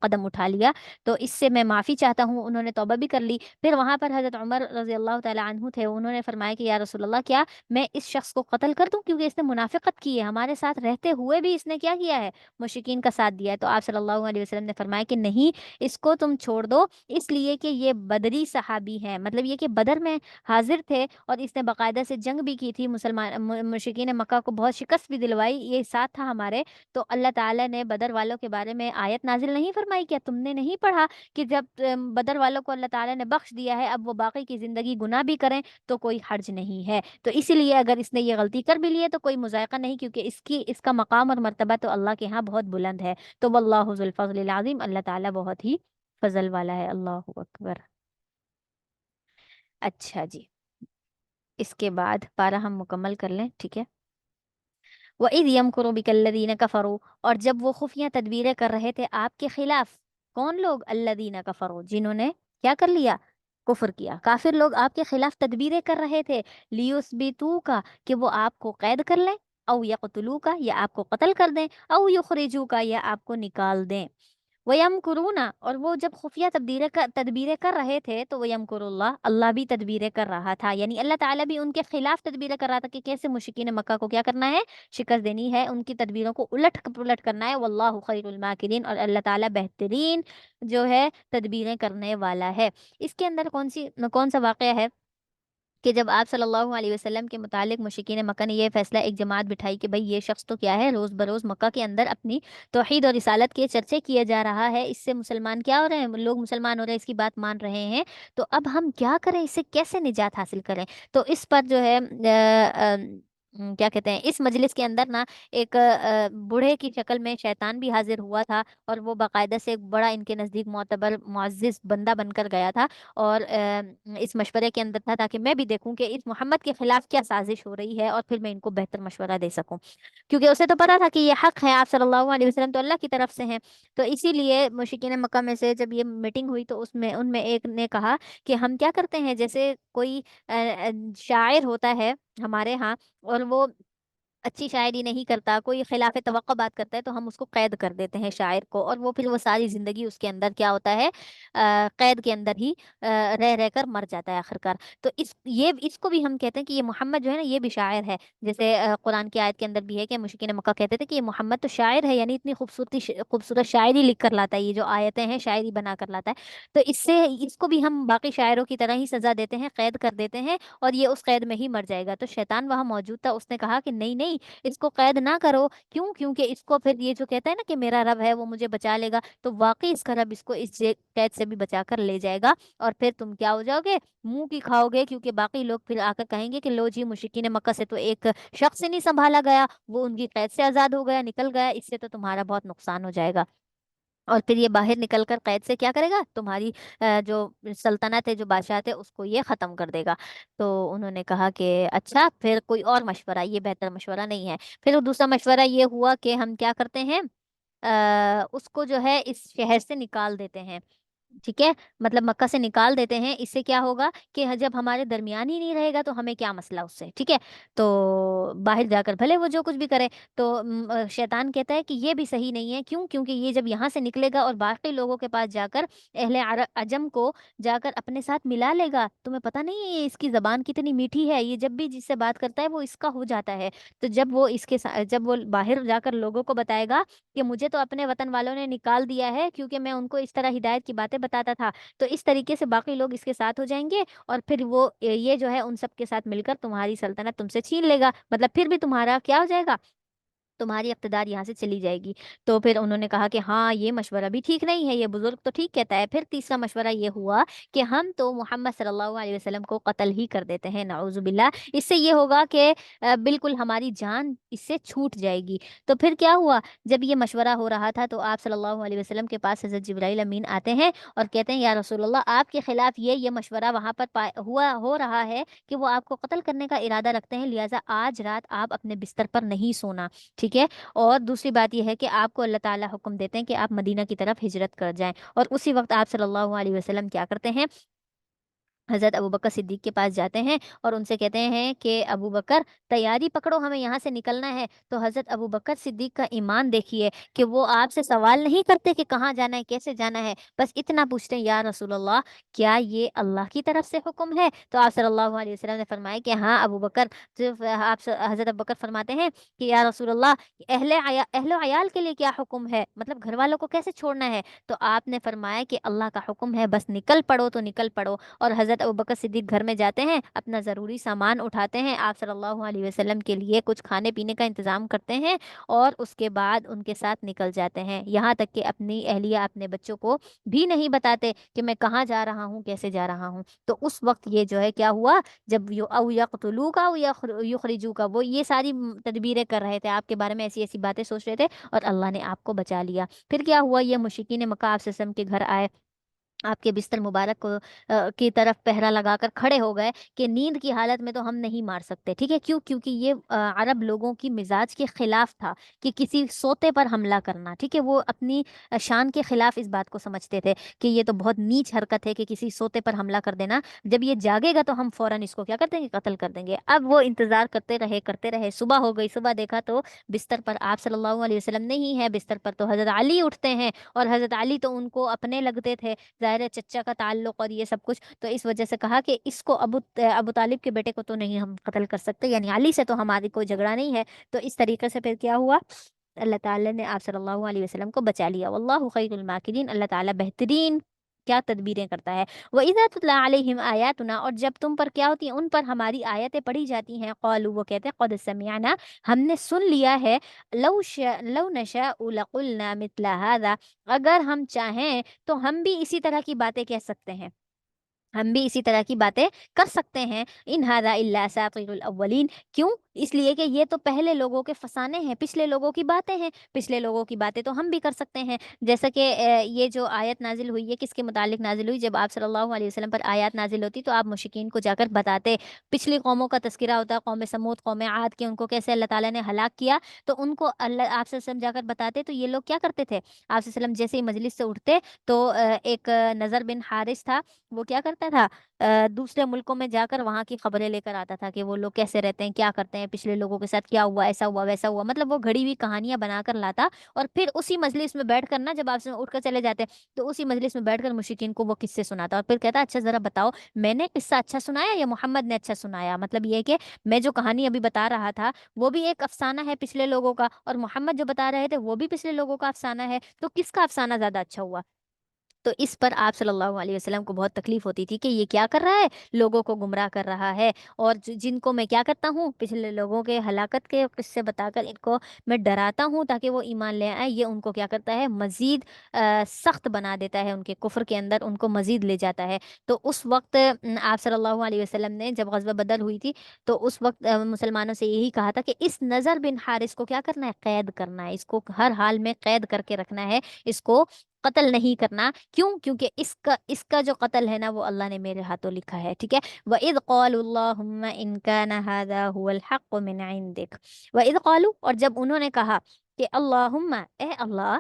Speaker 1: قدم اٹھا لیا، تو اس سے میں معافی چاہتا ہوں۔ انہوں نے توبہ بھی کر لی۔ پھر وہاں پر حضرت عمر رضی اللہ تعالیٰ عنہ تھے، انہوں نے فرمایا کہ یا رسول اللہ، کیا میں اس شخص کو قتل کر دوں، کیونکہ اس نے منافقت کی ہے، ہمارے ساتھ رہتے ہوئے بھی اس نے کیا کیا ہے، مشرکین کا ساتھ دیا ہے۔ تو آپ صلی اللہ علیہ وسلم نے فرمایا کہ نہیں، اس کو تم چھوڑ دو، اس لیے کہ یہ بدری صحابی ہے، مطلب یہ کہ بدر میں حاضر تھے اور اس نے باقاعدہ سے جنگ بھی کی تھی، مشرکین مکہ کو بہت شکست بھی دلوائی، یہ ساتھ تھا ہمارے۔ تو اللہ تعالیٰ نے بدر والوں کے بارے میں آیت نازل نہیں فرمائی؟ کیا تم نے نہیں پڑھا کہ جب بدر والوں کو اللہ تعالیٰ نے بخش دیا ہے، اب وہ باقی کی زندگی گناہ بھی کریں تو کوئی حرج نہیں ہے؟ تو اسی لیے اگر اس نے یہ غلطی کر بھی لی ہے تو کوئی مذائقہ نہیں، کیونکہ اس کا مقام اور مرتبہ تو اللہ کے ہاں بہت بلند ہے۔ تو واللہ ذو الفضل العظیم، اللہ تعالیٰ بہت ہی فضل والا ہے۔ اللہ اکبر۔ اچھا جی، اس کے بعد پارہ ہم مکمل کر لیں، ٹھیک ہے۔ وَإِذْ يَمْكُرُ بِكَ الَّذِينَ كَفَرُوا، اور جب وہ خفیہ تدبیریں کر رہے تھے آپ کے خلاف، کون لوگ؟ الذین کفروا، جنہوں نے کیا کر لیا؟ کفر کیا۔ کافر لوگ آپ کے خلاف تدبیریں کر رہے تھے، لیثبتوک، کہ وہ آپ کو قید کر لیں، او یقتلوک، یا آپ کو قتل کر دیں، او یخرجوک، یا آپ کو نکال دیں۔ وَيَمْكُرُونَ، اور وہ جب خفیہ تدبیریں کر رہے تھے تو وَيَمْكُرُ اللَّهُ، اللہ بھی تدبیریں کر رہا تھا، یعنی اللہ تعالیٰ بھی ان کے خلاف تدبیریں کر رہا تھا کہ کیسے مشرکین مکہ کو کیا کرنا ہے، شکست دینی ہے، ان کی تدبیروں کو الٹ پلٹ کرنا ہے، واللہ خیر الماکرین، اور اللہ تعالیٰ بہترین جو ہے تدبیریں کرنے والا ہے۔ اس کے اندر کون سا واقعہ ہے کہ جب آپ صلی اللہ علیہ وسلم کے متعلق مشرکین مکہ نے یہ فیصلہ ایک جماعت بٹھائی کہ بھئی یہ شخص تو کیا ہے، روز بروز مکہ کے اندر اپنی توحید اور رسالت کے چرچے کیے جا رہا ہے، اس سے مسلمان کیا ہو رہے ہیں، لوگ مسلمان ہو رہے ہیں، اس کی بات مان رہے ہیں، تو اب ہم کیا کریں، اس سے کیسے نجات حاصل کریں؟ تو اس پر جو ہے کیا کہتے ہیں، اس مجلس کے اندر نا ایک بوڑھے کی شکل میں شیطان بھی حاضر ہوا تھا، اور وہ باقاعدہ سے ایک بڑا ان کے نزدیک معتبر معزز بندہ بن کر گیا تھا، اور اس مشورے کے اندر تھا تاکہ میں بھی دیکھوں کہ اس محمد کے خلاف کیا سازش ہو رہی ہے، اور پھر میں ان کو بہتر مشورہ دے سکوں، کیونکہ اسے تو پتا تھا کہ یہ حق ہے، آپ صلی اللہ علیہ وسلم تو اللہ کی طرف سے ہیں۔ تو اسی لیے مشرکین مکہ میں سے جب یہ میٹنگ ہوئی تو ان میں ایک نے کہا کہ ہم کیا کرتے ہیں، جیسے کوئی شاعر ہوتا ہے ہمارے ہاں، اور وہ اچھی شاعری نہیں کرتا، کوئی خلاف توقع بات کرتا ہے، تو ہم اس کو قید کر دیتے ہیں شاعر کو، اور وہ پھر وہ ساری زندگی اس کے اندر کیا ہوتا ہے، قید کے اندر ہی رہ رہ کر مر جاتا ہے آخرکار۔ تو اس کو بھی ہم کہتے ہیں کہ یہ محمد جو ہے نا یہ بھی شاعر ہے، جیسے قرآن کی آیت کے اندر بھی ہے کہ مشرکین مکہ کہتے تھے کہ یہ محمد تو شاعر ہے، یعنی اتنی خوبصورت شاعری لکھ کر لاتا ہے، یہ جو آیتیں ہیں شاعری بنا کر لاتا ہے، تو اس کو بھی ہم باقی شاعروں کی طرح ہی سزا دیتے ہیں، قید کر دیتے ہیں، اور یہ اس قید میں ہی مر جائے گا۔ تو شیطان وہاں موجود تھا، اس نے کہا کہ نہیں نہیں، اس کو قید نہ کرو، کیونکہ اس کو پھر یہ جو کہتا ہے نا کہ میرا رب ہے وہ مجھے بچا لے گا، تو واقعی اس کا رب اس کو اس قید سے بھی بچا کر لے جائے گا، اور پھر تم کیا ہو جاؤ گے، منہ کی کھاؤ گے، کیونکہ باقی لوگ پھر آ کر کہیں گے کہ لو جی مشرکین مکہ سے تو ایک شخص سے نہیں سنبھالا گیا، وہ ان کی قید سے آزاد ہو گیا، نکل گیا، اس سے تو تمہارا بہت نقصان ہو جائے گا، اور پھر یہ باہر نکل کر قید سے کیا کرے گا، تمہاری جو سلطنت ہے، جو بادشاہت ہے، اس کو یہ ختم کر دے گا۔ تو انہوں نے کہا کہ اچھا پھر کوئی اور مشورہ، یہ بہتر مشورہ نہیں ہے۔ پھر دوسرا مشورہ یہ ہوا کہ ہم کیا کرتے ہیں، اس کو جو ہے اس شہر سے نکال دیتے ہیں، ٹھیک ہے، مطلب مکہ سے نکال دیتے ہیں، اس سے کیا ہوگا کہ جب ہمارے درمیان ہی نہیں رہے گا تو ہمیں کیا مسئلہ اس سے، ٹھیک ہے، تو باہر جا کر بھلے وہ جو کچھ بھی کرے۔ تو شیطان کہتا ہے کہ یہ بھی صحیح نہیں ہے، کیونکہ یہ جب یہاں سے نکلے گا اور باقی لوگوں کے پاس جا کر اہل عجم کو جا کر اپنے ساتھ ملا لے گا، تمہیں پتہ نہیں ہے یہ اس کی زبان کتنی میٹھی ہے، یہ جب بھی جس سے بات کرتا ہے وہ اس کا ہو جاتا ہے، تو جب وہ باہر جا کر لوگوں کو بتائے گا کہ مجھے تو اپنے وطن والوں نے نکال دیا ہے کیونکہ میں ان کو اس طرح ہدایت کی باتیں بتاتا تھا، تو اس طریقے سے باقی لوگ اس کے ساتھ ہو جائیں گے، اور پھر وہ یہ جو ہے ان سب کے ساتھ مل کر تمہاری سلطنت تم سے چھین لے گا، مطلب پھر بھی تمہارا کیا ہو جائے گا، تمہاری اقتدار یہاں سے چلی جائے گی۔ تو پھر انہوں نے کہا کہ ہاں یہ مشورہ بھی ٹھیک نہیں ہے، یہ بزرگ تو ٹھیک کہتا ہے۔ پھر تیسرا مشورہ یہ ہوا کہ ہم تو محمد صلی اللہ علیہ وسلم کو قتل ہی کر دیتے ہیں، نعوذ باللہ، اس سے یہ ہوگا کہ بالکل ہماری جان اس سے چھوٹ جائے گی۔ تو پھر کیا ہوا، جب یہ مشورہ ہو رہا تھا تو آپ صلی اللہ علیہ وسلم کے پاس حضرت جبرائیل امین آتے ہیں اور کہتے ہیں یا رسول اللہ، آپ کے خلاف یہ مشورہ وہاں پر ہو رہا ہے کہ وہ آپ کو قتل کرنے کا ارادہ رکھتے ہیں، لہٰذا آج رات آپ اپنے بستر پر نہیں سونا، ٹھیک ہے، اور دوسری بات یہ ہے کہ آپ کو اللہ تعالیٰ حکم دیتے ہیں کہ آپ مدینہ کی طرف ہجرت کر جائیں، اور اسی وقت آپ صلی اللہ علیہ وسلم کیا کرتے ہیں، حضرت ابوبکر صدیق کے پاس جاتے ہیں اور ان سے کہتے ہیں کہ ابوبکر تیاری پکڑو، ہمیں یہاں سے نکلنا ہے۔ تو حضرت ابوبکر صدیق کا ایمان دیکھیے کہ وہ آپ سے سوال نہیں کرتے کہ کہاں جانا ہے، کیسے جانا ہے، بس اتنا پوچھتے ہیں یا رسول اللہ کیا یہ اللہ کی طرف سے حکم ہے؟ تو آپ صلی اللہ علیہ وسلم نے فرمایا کہ ہاں ابوبکر، صرف حضرت ابوبکر فرماتے ہیں کہ یا رسول اللہ اہل و عیال کے لیے کیا حکم ہے، مطلب گھر والوں کو کیسے چھوڑنا ہے؟ تو آپ نے فرمایا کہ اللہ کا حکم ہے، بس نکل پڑو تو نکل پڑو۔ اور حضرت ابوبکر صدیق گھر میں جاتے ہیں، اپنا ضروری سامان اٹھاتے ہیں، آپ صلی اللہ علیہ وسلم کے لیے کچھ کھانے پینے کا انتظام کرتے ہیں، اور اس کے بعد ان کے ساتھ نکل جاتے ہیں، یہاں تک کہ اپنی اہلیہ اپنے بچوں کو بھی نہیں بتاتے کہ میں کہاں جا رہا ہوں، کیسے جا رہا ہوں۔ تو اس وقت یہ جو ہے کیا ہوا، جب او یقتلوک او یخرجوک، وہ یہ ساری تدبیریں کر رہے تھے، آپ کے بارے میں ایسی ایسی باتیں سوچ رہے تھے، اور اللہ نے آپ کو بچا لیا۔ پھر کیا ہوا، یہ مشرکین مکہ آپ کے گھر آئے، آپ کے بستر مبارک کو کی طرف پہرا لگا کر کھڑے ہو گئے کہ نیند کی حالت میں تو ہم نہیں مار سکتے، ٹھیک ہے؟ کیوں؟ کیونکہ یہ عرب لوگوں کی مزاج کے خلاف تھا کہ کسی سوتے پر حملہ کرنا، ٹھیک ہے؟ وہ اپنی شان کے خلاف اس بات کو سمجھتے تھے کہ یہ تو بہت نیچ حرکت ہے کہ کسی سوتے پر حملہ کر دینا، جب یہ جاگے گا تو ہم فوراً اس کو کیا کر دیں گے؟ قتل کر دیں گے۔ اب وہ انتظار کرتے رہے، صبح ہو گئی، صبح دیکھا تو بستر پر آپ صلی اللہ علیہ وسلم نہیں ہے، بستر پر تو حضرت علی اٹھتے ہیں، اور حضرت علی تو ان کو اپنے لگتے تھے، ظاہر ہے چچا کا تعلق اور یہ سب کچھ، تو اس وجہ سے کہا کہ اس کو ابو طالب کے بیٹے کو تو نہیں ہم قتل کر سکتے، یعنی علی سے تو ہماری کوئی جھگڑا نہیں ہے۔ تو اس طریقے سے پھر کیا ہوا؟ اللہ تعالیٰ نے آپ صلی اللہ علیہ وسلم کو بچا لیا۔ واللہ خیر الماکرین، اللہ تعالیٰ بہترین کیا تدبیریں کرتا ہے۔ وَإِذَا تُتْلَىٰ عَلَيْهِمْ آيَاتُنَا، اور جب تم پر کیا ہوتی ہیں؟ ان پر ہماری آیتیں پڑھی جاتی ہیں، قالوا، وہ کہتے ہیں، قد سمعنا، ہم نے سن لیا ہے، لو نشاء لقلنا مثل هذا، اگر ہم چاہیں تو ہم بھی اسی طرح کی باتیں کہہ سکتے ہیں، ہم بھی اسی طرح کی باتیں کر سکتے ہیں۔ ان ھذا الا اساطیر الاولین، کیوں؟ اس لیے کہ یہ تو پہلے لوگوں کے فسانے ہیں، پچھلے لوگوں کی باتیں ہیں، پچھلے لوگوں کی باتیں تو ہم بھی کر سکتے ہیں۔ جیسا کہ یہ جو آیت نازل ہوئی ہے کس کے متعلق نازل ہوئی؟ جب آپ صلی اللہ علیہ وسلم پر آیات نازل ہوتی تو آپ مشرکین کو جا کر بتاتے، پچھلی قوموں کا تذکرہ ہوتا، قوم سمود، قوم عاد کے، ان کو کیسے اللہ تعالیٰ نے ہلاک کیا، تو ان کو اللہ آپ صلی اللہ علیہ وسلم جا کر بتاتے، تو یہ لوگ کیا کرتے تھے؟ آپ صلی اللہ علیہ وسلم جیسے ہی مجلس سے اٹھتے تو ایک نظر بن حارث تھا، وہ کیا کرتا تھا؟ دوسرے ملکوں میں جا کر وہاں کی خبریں لے کر آتا تھا کہ وہ لوگ کیسے رہتے ہیں، کیا کرتے ہیں، پچھلے لوگوں کے ساتھ کیا ہوا، ایسا ہوا ویسا ہوا، مطلب وہ گھڑی ہوئی کہانیاں بنا کر لاتا، اور پھر اسی مجلس میں بیٹھ کر نا، جب آپ سے اٹھ کر چلے جاتے تو اسی مجلس میں بیٹھ کر مشرکین کو وہ قصے سناتا، اور پھر کہتا اچھا ذرا بتاؤ، میں نے قصہ اچھا سنایا یا محمد نے اچھا سنایا؟ مطلب یہ کہ میں جو کہانی ابھی بتا رہا تھا وہ بھی ایک افسانہ ہے پچھلے لوگوں کا، اور محمد جو بتا رہے تھے وہ بھی پچھلے لوگوں کا افسانہ ہے، تو کس کا افسانہ زیادہ اچھا ہوا؟ تو اس پر آپ صلی اللہ علیہ وسلم کو بہت تکلیف ہوتی تھی کہ یہ کیا کر رہا ہے؟ لوگوں کو گمراہ کر رہا ہے، اور جن کو میں کیا کرتا ہوں؟ پچھلے لوگوں کے ہلاکت کے قصے بتا کر ان کو میں ڈراتا ہوں تاکہ وہ ایمان لے آئیں، یہ ان کو کیا کرتا ہے؟ مزید سخت بنا دیتا ہے، ان کے کفر کے اندر ان کو مزید لے جاتا ہے۔ تو اس وقت آپ صلی اللہ علیہ وسلم نے جب غزوہ بدر ہوئی تھی تو اس وقت مسلمانوں سے یہی کہا تھا کہ اس نظر بن حارث کو کیا کرنا ہے؟ قید کرنا ہے، اس کو ہر حال میں قید کر کے رکھنا ہے، اس کو قتل نہیں کرنا۔ کیوں؟ کیونکہ اس کا جو قتل ہے نا وہ اللہ نے میرے ہاتھوں لکھا ہے، ٹھیک ہے؟ وَإِذْ قَالُوا اللَّهُمَّ إِنْ كَانَ هَذَا هُوَ الْحَقُّ مِنْ عِنْدِكَ، وَإِذْ قَالُوا، اور جب انہوں نے کہا کہ اللہم، اے اللہ،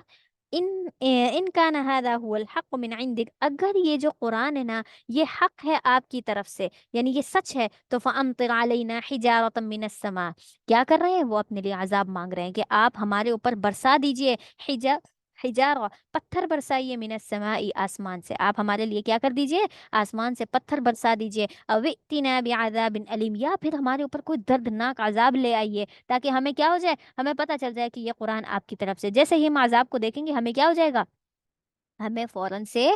Speaker 1: ان ان کان هذا هو الحق من عندك، اگر یہ جو قرآن ہے نا یہ حق ہے آپ کی طرف سے، یعنی یہ سچ ہے، تو فامطر علینا حجارۃ من السماء، کیا کر رہے ہیں؟ وہ اپنے لیے عذاب مانگ رہے ہیں کہ آپ ہمارے اوپر برسا دیجئے، حجارہ، پتھر برسائیے، من السماء، آسمان سے، آپ ہمارے لیے کیا کر دیجئے؟ آسمان سے پتھر برسا دیجئے، او ائتنا بعذاب علیم، یا پھر ہمارے اوپر کوئی دردناک عذاب لے آئیے تاکہ ہمیں کیا ہو جائے؟ ہمیں پتہ چل جائے کہ یہ قرآن آپ کی طرف سے، جیسے ہی ہم عذاب کو دیکھیں گے ہمیں کیا ہو جائے گا؟ ہمیں فوراً سے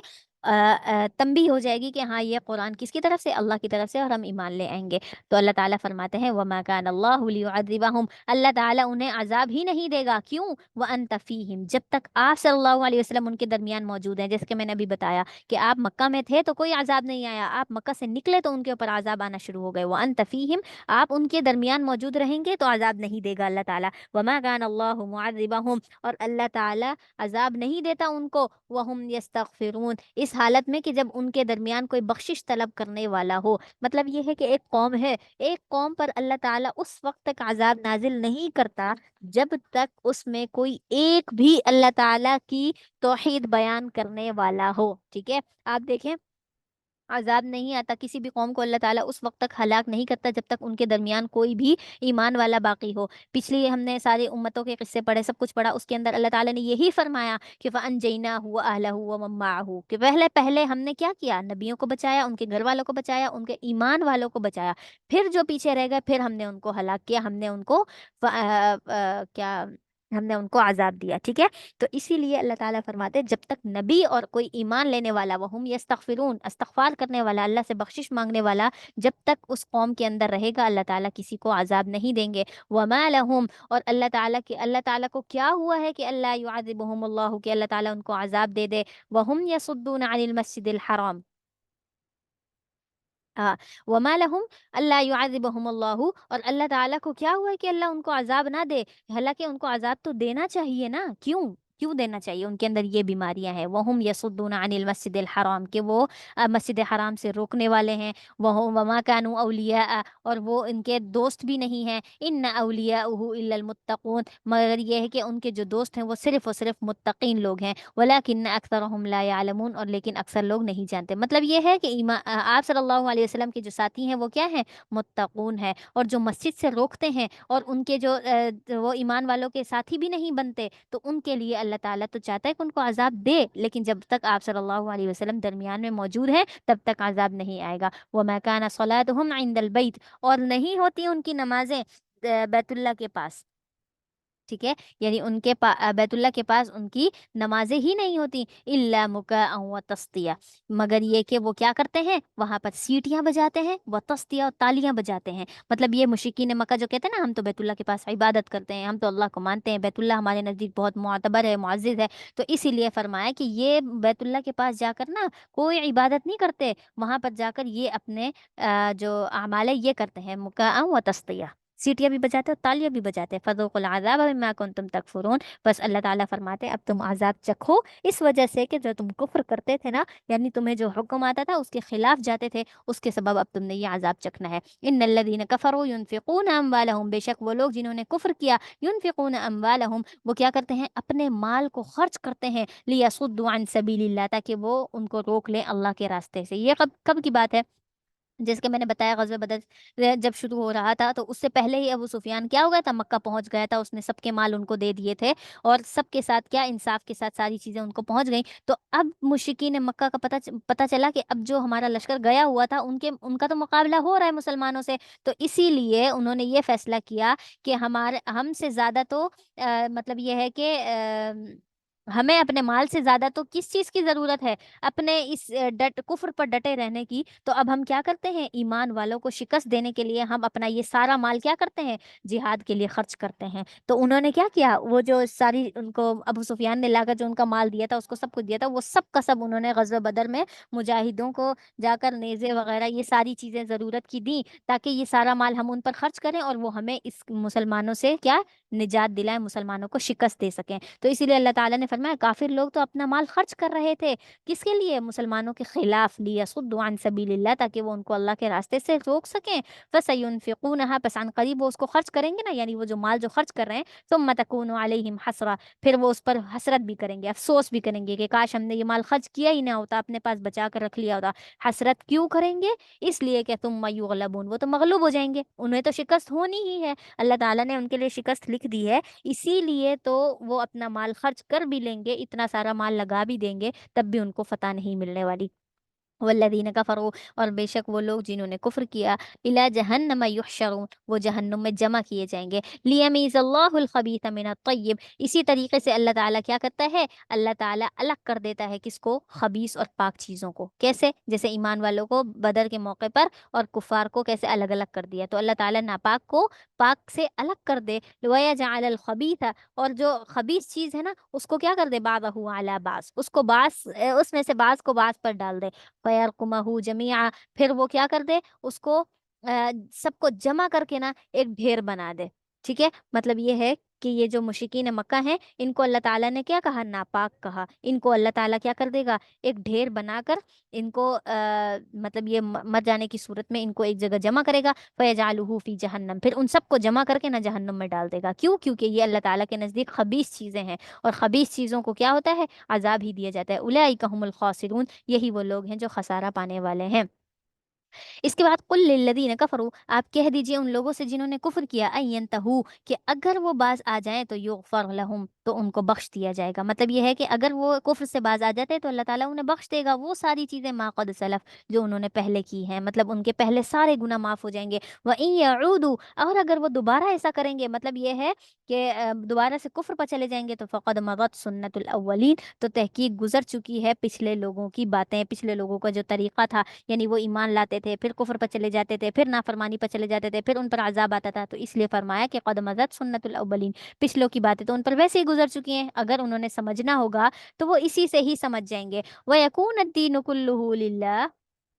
Speaker 1: تنبیہ ہو جائے گی کہ ہاں یہ قرآن کس کی طرف سے؟ اللہ کی طرف سے، اور ہم ایمان لے آئیں گے۔ تو اللہ تعالیٰ فرماتے ہیں وَمَا كَانَ اللَّهُ لِيُعَذِّبَهُمْ، اللہ تعالیٰ انہیں عذاب ہی نہیں دے گا، کیوں؟ وَأَنْتَ فِيهِمْ، جب تک آپ صلی اللہ علیہ وسلم ان کے درمیان موجود ہیں، جیسے کہ میں نے ابھی بتایا کہ آپ مکہ میں تھے تو کوئی عذاب نہیں آیا، آپ مکہ سے نکلے تو ان کے اوپر عذاب آنا شروع ہو گئے۔ وَأَنْتَ فِيهِمْ، آپ ان کے درمیان موجود رہیں گے تو عذاب نہیں دے گا اللہ تعالیٰ۔ وَمَا كَانَ اللَّهُ مُعَذِّبَهُمْ، اور اللہ تعالیٰ عذاب نہیں دیتا ان کو، وَهُمْ يَسْتَغْفِرُونَ، اس حالت میں کہ جب ان کے درمیان کوئی بخشش طلب کرنے والا ہو۔ مطلب یہ ہے کہ ایک قوم ہے، ایک قوم پر اللہ تعالیٰ اس وقت تک عذاب نازل نہیں کرتا جب تک اس میں کوئی ایک بھی اللہ تعالیٰ کی توحید بیان کرنے والا ہو، ٹھیک ہے؟ آپ دیکھیں، عذاب نہیں آتا کسی بھی قوم کو، اللہ تعالیٰ اس وقت تک ہلاک نہیں کرتا جب تک ان کے درمیان کوئی بھی ایمان والا باقی ہو۔ پچھلی ہم نے ساری امتوں کے قصے پڑھے، سب کچھ پڑھا، اس کے اندر اللہ تعالیٰ نے یہی فرمایا کہ فَأَنْجَيْنَاهُ وَأَهْلَهُ وَمَن مَّعَهُ، کہ پہلے ہم نے کیا کیا؟ نبیوں کو بچایا، ان کے گھر والوں کو بچایا، ان کے ایمان والوں کو بچایا، پھر جو پیچھے رہ گئے پھر ہم نے ان کو ہلاک کیا، ہم نے ان کو کیا، ہم نے ان کو عذاب دیا، ٹھیک ہے؟ تو اسی لیے اللہ تعالیٰ فرماتے ہیں جب تک نبی اور کوئی ایمان لینے والا، وہم یستغفرون، استغفار کرنے والا، اللہ سے بخشش مانگنے والا جب تک اس قوم کے اندر رہے گا، اللہ تعالیٰ کسی کو عذاب نہیں دیں گے۔ وما لہم، اور اللہ تعالیٰ کو کیا ہوا ہے کہ اللہ یعذبہم اللہ، کہ اللہ تعالیٰ ان کو عذاب دے دے، وہم یصدون عن المسجد الحرام، ہاں، وما لہم اللہ یعذبہم اللہ، اور اللہ تعالیٰ کو کیا ہوا ہے کہ اللہ ان کو عذاب نہ دے؟ حالانکہ ان کو عذاب تو دینا چاہیے نا، کیوں؟ کیوں دینا چاہیے؟ ان کے اندر یہ بیماریاں ہیں. وَهُمْ يَصُدُّونَ عَنِ الْمَسْجِدِ الْحَرَامِ کہ وہ مسجد حرام سے روکنے والے ہیں. وَمَا كَانُوا أَوْلِيَاءَ اور وہ ان کے دوست بھی نہیں ہیں. إِنَّ أَوْلِيَاءُهُ إِلَّا الْمُتَّقُونَ مگر یہ ہے کہ ان کے جو دوست ہیں وہ صرف اور صرف متقین لوگ ہیں. وَلَكِنَّ أَكْثَرَهُمْ لَا يَعْلَمُونَ اور لیکن اکثر لوگ نہیں جانتے. مطلب یہ ہے کہ آپ صلی اللہ علیہ وسلم کے جو ساتھی ہیں وہ کیا ہیں؟ متقون ہیں. اور جو مسجد سے روکتے ہیں اور ان کے جو وہ ایمان والوں کے ساتھی بھی نہیں بنتے تو ان کے لیے اللہ تعالیٰ تو چاہتا ہے کہ ان کو عذاب دے، لیکن جب تک آپ صلی اللہ علیہ وسلم درمیان میں موجود ہیں تب تک عذاب نہیں آئے گا. وَمَا كَانَ صَلَاتُهُمْ عِندَ الْبَيْتِ اور نہیں ہوتی ان کی نمازیں بیت اللہ کے پاس. ٹھیک ہے، یعنی ان کے بیت اللہ کے پاس ان کی نمازیں ہی نہیں ہوتی. الا مکاء و تسطیہ مگر یہ کہ وہ کیا کرتے ہیں؟ وہاں پر سیٹیاں بجاتے ہیں، وہ تسطیہ اور تالیاں بجاتے ہیں. مطلب یہ مشرکین مکہ جو کہتے ہیں نا ہم تو بیت اللہ کے پاس عبادت کرتے ہیں، ہم تو اللہ کو مانتے ہیں، بیت اللہ ہمارے نزدیک بہت معتبر ہے، معزز ہے، تو اسی لیے فرمایا کہ یہ بیت اللہ کے پاس جا کر نا کوئی عبادت نہیں کرتے، وہاں پر جا کر یہ اپنے جو اعمال ہے یہ کرتے ہیں مکاء و تسطیہ، سیٹیاں بھی بجاتے اور تالیاں بھی بجاتے. فذوقوا العذاب بما کنتم تکفرون بس اللہ تعالیٰ فرماتے اب تم عذاب چکھو اس وجہ سے کہ جو تم کفر کرتے تھے نا، یعنی تمہیں جو حکم آتا تھا اس کے خلاف جاتے تھے، اس کے سبب اب تم نے یہ عذاب چکھنا ہے. ان الذین کفروا ينفقون اموالهم بے شک وہ لوگ جنہوں نے کفر کیا، ينفقون اموالهم وہ کیا کرتے ہیں؟ اپنے مال کو خرچ کرتے ہیں، لیصدوا عن سبیل اللہ تاکہ وہ ان کو روک لیں اللہ کے راستے سے. یہ کب کب کی بات ہے؟ جیسے کہ میں نے بتایا غزوہ بدر جب شروع ہو رہا تھا تو اس سے پہلے ہی ابو سفیان کیا ہو گیا تھا؟ مکہ پہنچ گیا تھا، اس نے سب کے مال ان کو دے دیے تھے اور سب کے ساتھ کیا انصاف کے ساتھ ساری چیزیں ان کو پہنچ گئیں. تو اب مشرکین مکہ کا پتہ چلا کہ اب جو ہمارا لشکر گیا ہوا تھا ان کا تو مقابلہ ہو رہا ہے مسلمانوں سے، تو اسی لیے انہوں نے یہ فیصلہ کیا کہ ہم سے زیادہ تو مطلب یہ ہے کہ ہمیں اپنے مال سے زیادہ تو کس چیز کی ضرورت ہے؟ اپنے اس کفر پر ڈٹے رہنے کی. تو اب ہم کیا کرتے ہیں؟ ایمان والوں کو شکست دینے کے لیے ہم اپنا یہ سارا مال کیا کرتے ہیں؟ جہاد کے لیے خرچ کرتے ہیں. تو انہوں نے کیا کیا؟ وہ جو ساری ان کو ابو سفیان نے لا کر جو ان کا مال دیا تھا اس کو سب کچھ دیا تھا، وہ سب کا سب انہوں نے غزوہ بدر میں مجاہدوں کو جا کر نیزے وغیرہ یہ ساری چیزیں ضرورت کی دیں تاکہ یہ سارا مال ہم ان پر خرچ کریں اور وہ ہمیں اس مسلمانوں سے کیا نجات دلائیں، مسلمانوں کو شکست دے سکیں. تو اسی لیے اللہ تعالیٰ نے فرمایا کافر لوگ تو اپنا مال خرچ کر رہے تھے کس کے لیے؟ مسلمانوں کے خلاف، لیصدوا عن سبیل اللہ تاکہ وہ ان کو اللہ کے راستے سے روک سکیں. فسینفقونها پس عن قریب وہ اس کو خرچ کریں گے نا، یعنی وہ جو مال جو خرچ کر رہے ہیں، ثم تکون علیہم حسرہ پھر وہ اس پر حسرت بھی کریں گے، افسوس بھی کریں گے کہ کاش ہم نے یہ مال خرچ کیا ہی نہ ہوتا، اپنے پاس بچا کر رکھ لیا ہوتا. حسرت کیوں کریں گے؟ اس لیے کہ ثم یغلبون وہ تو مغلوب ہو جائیں گے، انہیں تو شکست ہونی ہی ہے، اللہ تعالیٰ نے ان کے لیے شکست لکھ دی ہے، اسی لیے تو وہ اپنا مال خرچ کر بھی لیں گے، اتنا سارا مال لگا بھی دیں گے، تب بھی ان کو فتح نہیں ملنے والی. والذین کفروا اور بے شک وہ لوگ جنہوں نے کفر کیا، الی جہنم یحشرون وہ جہنم میں جمع کیے جائیں گے. لیمیز اللہ الخبیث من الطیب اسی طریقے سے اللہ تعالیٰ کیا کرتا ہے؟ اللہ تعالیٰ الگ کر دیتا ہے کس کو؟ خبیث اور پاک چیزوں کو. کیسے؟ جیسے ایمان والوں کو بدر کے موقع پر اور کفار کو کیسے الگ الگ کر دیا، تو اللہ تعالیٰ ناپاک کو پاک سے الگ کر دے. ویجعل الخبیث اور جو خبیث چیز ہے نا اس کو کیا کر دے؟ بعضہ علی بعض اس کو اس میں سے بعض کو بعض پر ڈال دے. فَيَرْكُمَهُ جَمِيعًا پھر وہ کیا کر دے؟ اس کو سب کو جمع کر کے نا ایک ڈھیر بنا دے. ٹھیک ہے، مطلب یہ ہے کہ یہ جو مشرکین مکہ ہیں ان کو اللہ تعالیٰ نے کیا کہا؟ ناپاک کہا. ان کو اللہ تعالیٰ کیا کر دے گا؟ ایک ڈھیر بنا کر ان کو مطلب یہ مر جانے کی صورت میں ان کو ایک جگہ جمع کرے گا. فَيَجْعَلُهُ فِي جَهَنَّمَ پھر ان سب کو جمع کر کے نا جہنم میں ڈال دے گا. کیوں؟ کیونکہ یہ اللہ تعالیٰ کے نزدیک خبیث چیزیں ہیں اور خبیث چیزوں کو کیا ہوتا ہے؟ عذاب ہی دیا جاتا ہے. اولئک هم الخاسرون یہی وہ لوگ ہیں جو خسارہ پانے والے ہیں. اس کے بعد قل للذین کفروا آپ کہہ دیجئے ان لوگوں سے جنہوں نے کفر کیا ان ینتہوا کہ اگر وہ باز آ جائیں تو یغفر لہم تو ان کو بخش دیا جائے گا. مطلب یہ ہے کہ اگر وہ کفر سے باز آ جاتے تو اللہ تعالیٰ انہیں بخش دے گا وہ ساری چیزیں ما قد سلف جو انہوں نے پہلے کی ہیں، مطلب ان کے پہلے سارے گناہ معاف ہو جائیں گے. وَإِن يَعُودُوا اور اگر وہ دوبارہ ایسا کریں گے، مطلب یہ ہے کہ دوبارہ سے کفر پر چلے جائیں گے تو فقد مضت سنت الاولین تو تحقیق گزر چکی ہے پچھلے لوگوں کی باتیں، پچھلے لوگوں کا جو طریقہ تھا، یعنی وہ ایمان لاتے تھے پھر کفر پر چلے جاتے تھے، پھر نافرمانی پر چلے جاتے تھے، پھر ان پر عذاب آتا تھا. تو اس لیے فرمایا کہ قد مضت سنت الاولین پچھلوں کی باتیں تو ان پر ویسے ہی گزر چکی ہیں، اگر انہوں نے سمجھنا ہوگا تو وہ اسی سے ہی سمجھ جائیں گے. وَيَكُونَ الدِّينُ كُلُّهُ لِلَّهِ